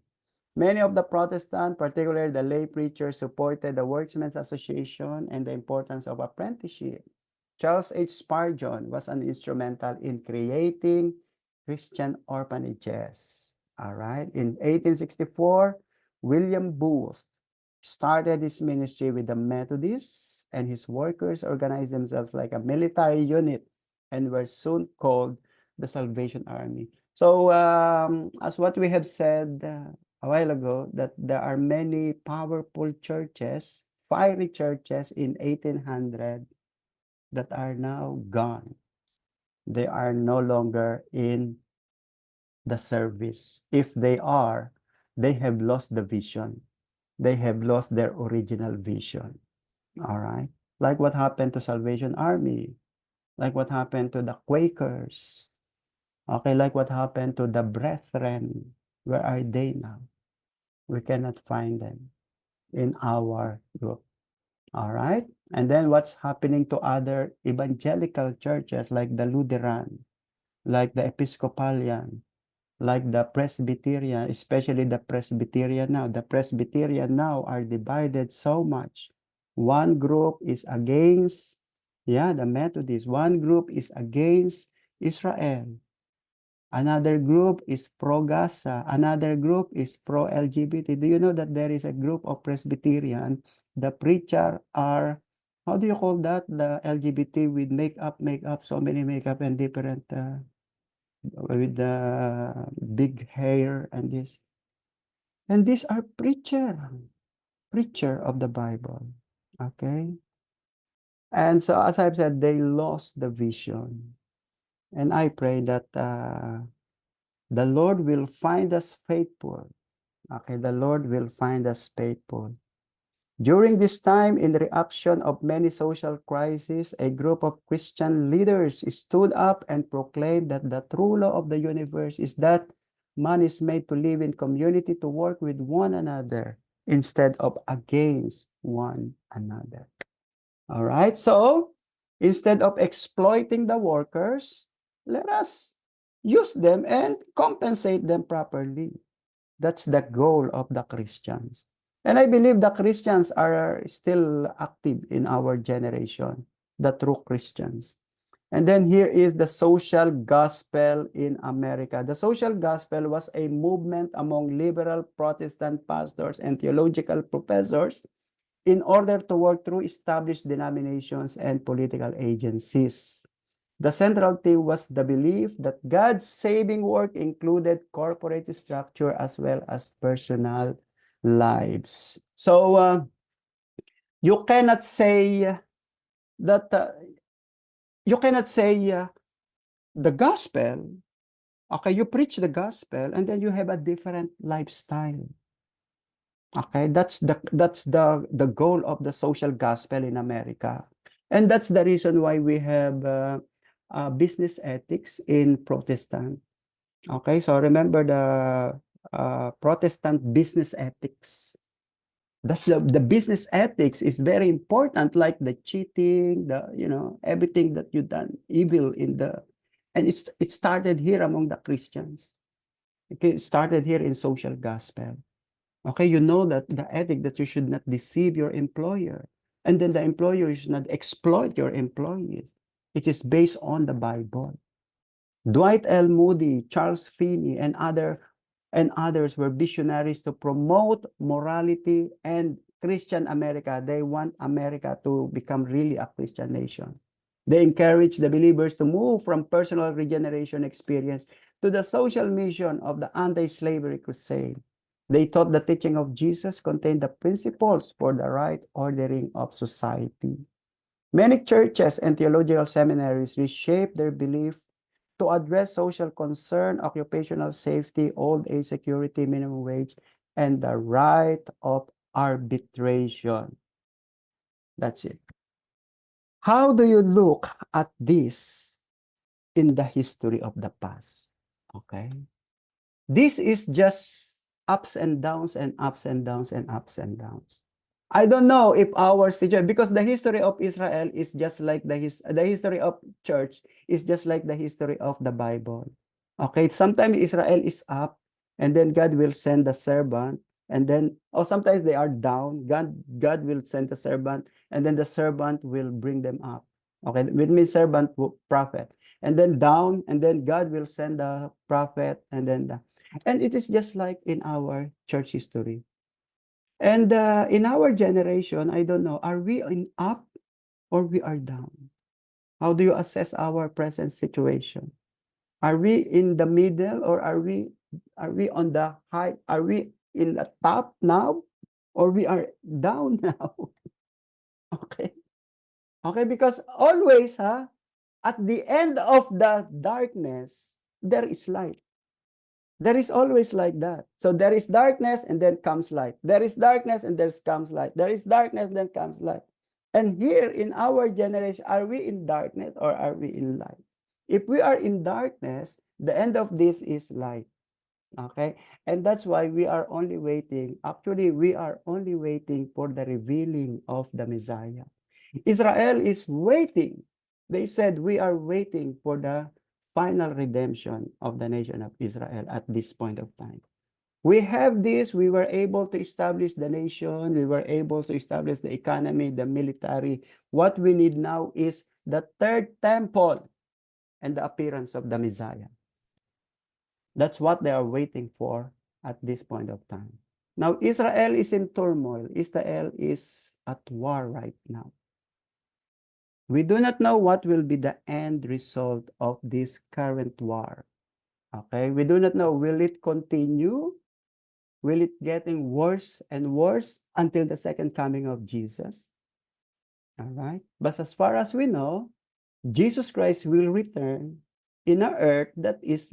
Many of the Protestants, particularly the lay preachers, supported the Workmen's Association and the importance of apprenticeship. Charles H. Spurgeon was an instrumental in creating Christian orphanages. All right. In 1864, William Booth started his ministry with the Methodists, and his workers organized themselves like a military unit and were soon called the Salvation Army. So, as what we have said a while ago, that there are many powerful churches, fiery churches in 1800 that are now gone. They are no longer in the service. If they are, they have lost the vision. They have lost their original vision. All right. Like what happened to Salvation Army, like what happened to the Quakers. Okay, like what happened to the Brethren. Where are they now? We cannot find them in our group. All right. And then what's happening to other evangelical churches like the Lutheran, like the Episcopalian, like the Presbyterian, especially the Presbyterian now. The Presbyterian now are divided so much. One group is against, the Methodists. One group is against Israel. Another group is pro-Gaza. Another group is pro-LGBT. Do you know that there is a group of Presbyterian? The preacher are, how do you call that? The LGBT with makeup, so many makeup and different, with the big hair and this. And these are preacher of the Bible. Okay? And so as I've said, they lost the vision. And I pray that the Lord will find us faithful. Okay, the Lord will find us faithful. During this time, in reaction of many social crises, a group of Christian leaders stood up and proclaimed that the true law of the universe is that man is made to live in community, to work with one another. instead of against one another. All right. So instead of exploiting the workers, let us use them and compensate them properly. That's the goal of the Christians. And I believe the Christians are still active in our generation, the true Christians. And then here is the social gospel in America. The social gospel was a movement among liberal Protestant pastors and theological professors in order to work through established denominations and political agencies. The central theme was the belief that God's saving work included corporate structure as well as personal lives. So you cannot say that the gospel. Okay, you preach the gospel and then you have a different lifestyle. Okay, that's the goal of the social gospel in America. And that's the reason why we have business ethics in Protestant. Okay, so remember the Protestant business ethics. That's the business ethics is very important, like the cheating, everything that you done evil and it started here among the Christians. Okay, it started here in social gospel. Okay, you know that the ethic that you should not deceive your employer, and then the employer should not exploit your employees. It is based on the Bible. Dwight L. Moody, Charles Finney, and others were visionaries to promote morality and Christian America. They want America to become really a Christian nation. They encourage the believers to move from personal regeneration experience to the social mission of the anti-slavery crusade. They thought the teaching of Jesus contained the principles for the right ordering of society. Many churches and theological seminaries reshaped their belief to address social concern, occupational safety, old age security, minimum wage, and the right of arbitration. That's it. How do you look at this in the history of the past? Okay. This is just ups and downs and ups and downs and ups and downs. I don't know if our situation, because the history of Israel is just like the history of church is just like the history of the Bible. Okay, sometimes Israel is up, and then God will send the servant, and then sometimes they are down. God will send the servant, and then the servant will bring them up. Okay, with me servant prophet, and then down, and then God will send the prophet, and then and it is just like in our church history. And in our generation, I don't know, are we in up or we are down? How do you assess our present situation? Are we in the middle or are we on the high? Are we in the top now or we are down now? Okay. Okay, because always at the end of the darkness, there is light. There is always like that. So there is darkness and then comes light. There is darkness and then comes light. There is darkness and then comes light. And here in our generation, are we in darkness or are we in light? If we are in darkness, the end of this is light. Okay? And that's why we are only waiting. Actually, we are only waiting for the revealing of the Messiah. Israel is waiting. They said, we are waiting for the final redemption of the nation of Israel at this point of time. We have this, we were able to establish the nation, we were able to establish the economy, the military. What we need now is the third temple and the appearance of the Messiah. That's what they are waiting for at this point of time. Now, Israel is in turmoil. Israel is at war right now. We do not know what will be the end result of this current war. Okay, we do not know. Will it continue? Will it getting worse and worse until the second coming of Jesus? All right. But as far as we know, Jesus Christ will return in an earth that is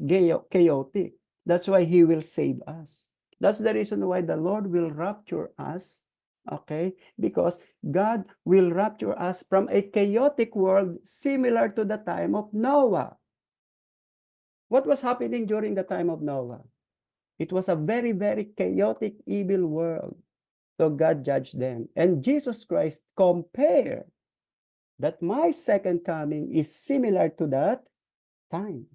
chaotic. That's why he will save us. That's the reason why the Lord will rapture us. Okay, because God will rapture us from a chaotic world similar to the time of Noah. What was happening during the time of Noah? It was a very, very chaotic, evil world. So God judged them. And Jesus Christ compared that my second coming is similar to that time.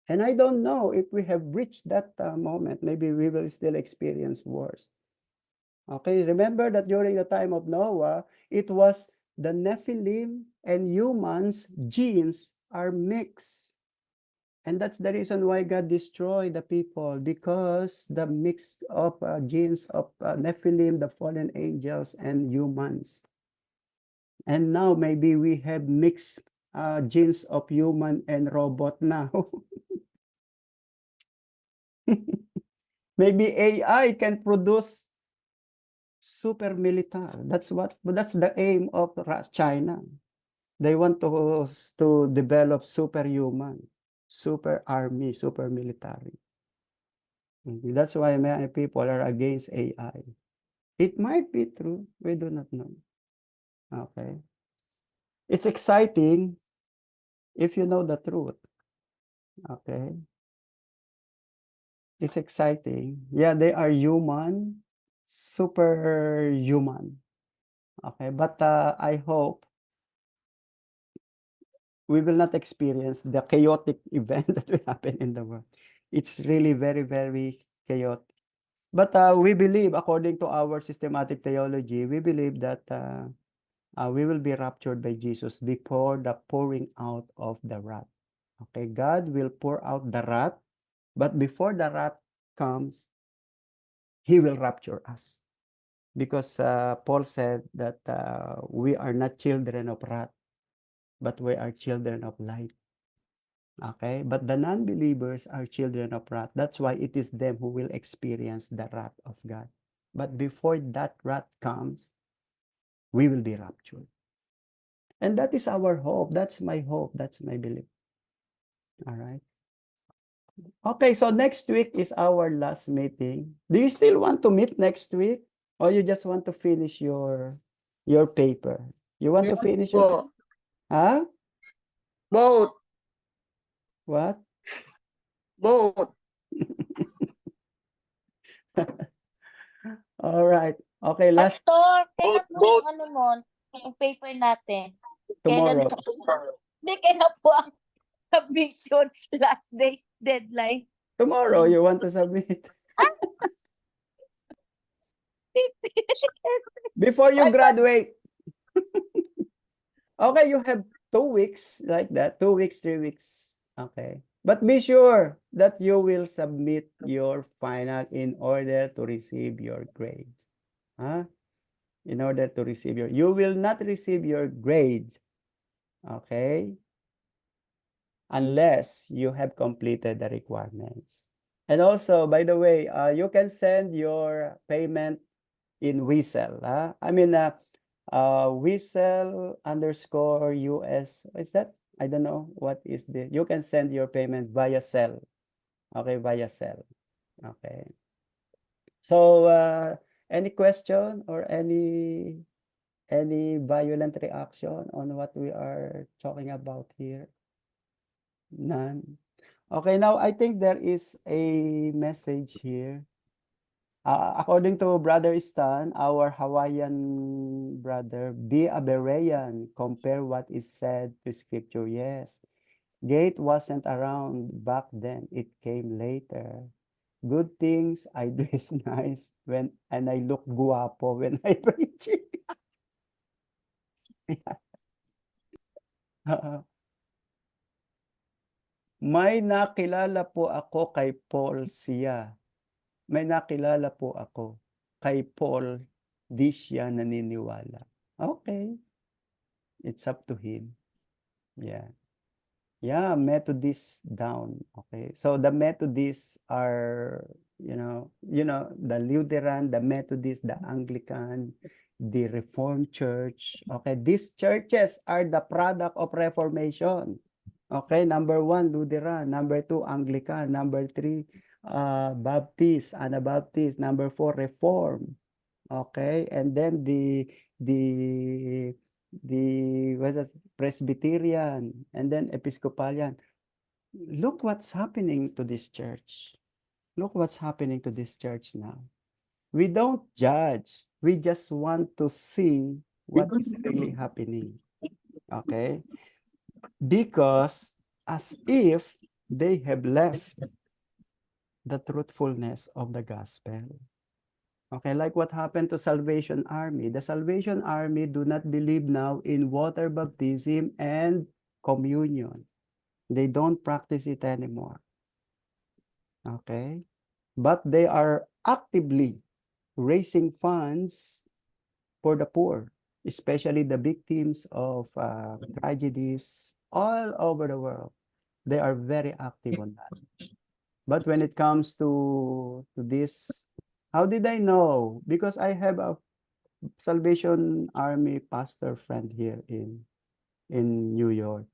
And I don't know if we have reached that moment. Maybe we will still experience worse. Okay, remember that during the time of Noah, it was the Nephilim and humans' genes are mixed. And that's the reason why God destroyed the people, because the mix of genes of Nephilim, the fallen angels, and humans. And now maybe we have mixed genes of human and robot now. Maybe AI can produce super militar. That's the aim of China. They want to develop superhuman, super army, super military. That's why many people are against AI. It might be true. We do not know. Okay. It's exciting if you know the truth. Okay. It's exciting. Yeah, they are human, superhuman. Okay. But I hope we will not experience the chaotic event that will happen in the world. It's really very, very chaotic. But we believe, according to our systematic theology, we believe that we will be raptured by Jesus before the pouring out of the wrath. Okay, God will pour out the wrath, but before the wrath comes, He will rapture us. Because Paul said that we are not children of wrath, but we are children of light. Okay, but the non-believers are children of wrath. That's why it is them who will experience the wrath of God. But before that wrath comes, we will be raptured. And that is our hope. That's my hope. That's my belief. All right. Okay, so next week is our last meeting. Do you still want to meet next week? Or you just want to finish your paper? You want to finish your Both. huh? Both. What? Both. All right. Okay, last Pastor, kailan po Both. yung ano nun? Yung paper natin? tomorrow. Hindi, kailan po ang submission last day deadline? Tomorrow you want to submit. Before you graduate. Okay, you have 2 weeks like that. 2 weeks, 3 weeks. Okay. But be sure that you will submit your final in order to receive your grades. Huh? In order to receive you will not receive your grades. Okay? Unless you have completed the requirements. And also, by the way, you can send your payment in Wesel. I mean, Wesel_US. What's that? I don't know what is the. You can send your payment via cell. Okay, via cell. Okay. So, any question or any violent reaction on what we are talking about here? None. Okay, now I think there is a message here. According to Brother Stan, our Hawaiian brother, be a Berean, compare what is said to scripture. Yes, gate wasn't around back then, it came later. Good things, I dress nice and I look guapo when I preach it. May nakilala po ako kay Paul siya. May nakilala po ako kay Paul, di siya naniniwala. Okay. It's up to him. Yeah. Yeah, Methodists down. Okay. So the Methodists are, the Lutheran, the Methodist, the Anglican, the Reformed Church. Okay. These churches are the product of Reformation. Okay. Number 1, Lutheran. Number 2, Anglican. Number 3, Baptist, Anabaptist. Number 4, Reform. Okay. And then the what is Presbyterian, and then Episcopalian. Look what's happening to this church. Look what's happening to this church now. We don't judge. We just want to see what is really happening. Okay? Because as if they have left the truthfulness of the gospel. Okay, like what happened to Salvation Army. The Salvation Army do not believe now in water baptism and communion. They don't practice it anymore. Okay? But they are actively raising funds for the poor, especially the victims of tragedies all over the world. They are very active on that. But when it comes to this, how did I know? Because I have a Salvation Army pastor friend here in New York.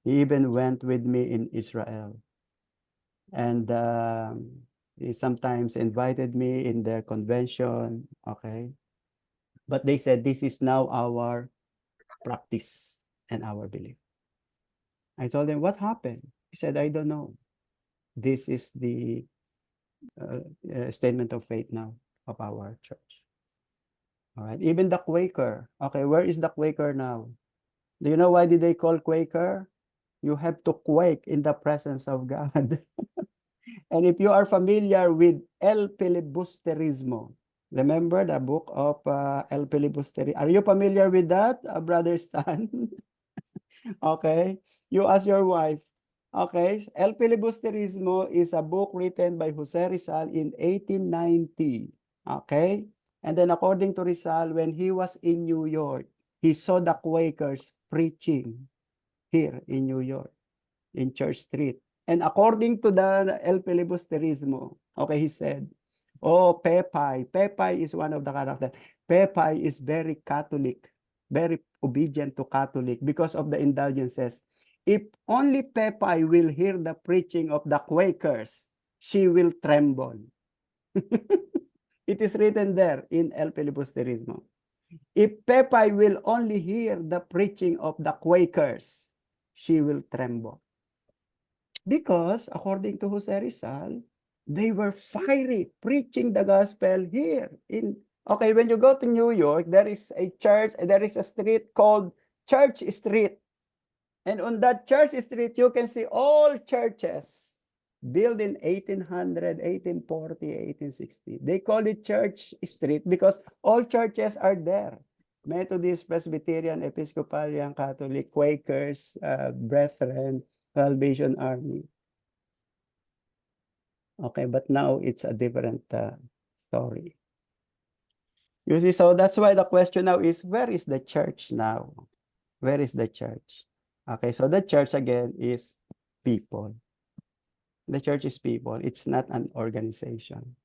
He even went with me in Israel. And he sometimes invited me in their convention. Okay. But they said this is now our practice and our belief. I told him, what happened? He said, I don't know. This is the statement of faith now of our church. All right. Even the Quaker. Okay, where is the Quaker now? Do you know why did they call Quaker? You have to quake in the presence of God. And if you are familiar with El Filibusterismo, remember the book of El Filibusterismo? Are you familiar with that, Brother Stan? Okay, you ask your wife. Okay, El Filibusterismo is a book written by Jose Rizal in 1890. Okay, and then according to Rizal, when he was in New York, he saw the Quakers preaching here in New York, in Church Street. And according to the El Filibusterismo, okay, he said, oh, Pepay is one of the characters. Pepay is very Catholic, very obedient to Catholic because of the indulgences. If only Pepay will hear the preaching of the Quakers, she will tremble. It is written there in El Filibusterismo. If Pepay will only hear the preaching of the Quakers, she will tremble. Because according to Jose Rizal, they were fiery preaching the gospel here in okay, when you go to New York, there is a church, there is a street called Church Street. And on that Church Street, you can see all churches built in 1800, 1840, 1860. They call it Church Street because all churches are there. Methodist, Presbyterian, Episcopalian, Catholic, Quakers, Brethren, Salvation Army. Okay, but now it's a different story. You see, so that's why the question now is, where is the church now? Where is the church? Okay, so the church again is people. The church is people. It's not an organization.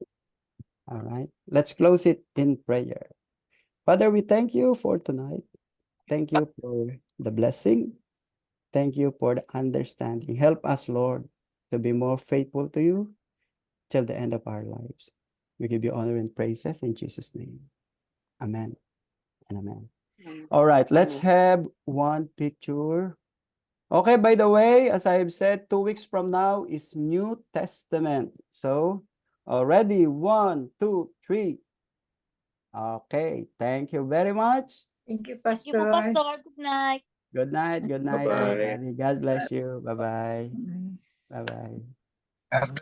All right, let's close it in prayer. Father, we thank you for tonight. Thank you for the blessing. Thank you for the understanding. Help us, Lord, to be more faithful to you till the end of our lives. We give you honor and praises in Jesus' name. Amen and amen. All right, let's have one picture. Okay, by the way, as I've said, 2 weeks from now is New Testament. So, already 1, 2, 3. Okay, thank you very much. Thank you, Thank you po, Pastor. Pastor. Good night. Good night, Bye-bye. everybody. God bless you. Bye-bye. Bye-bye. As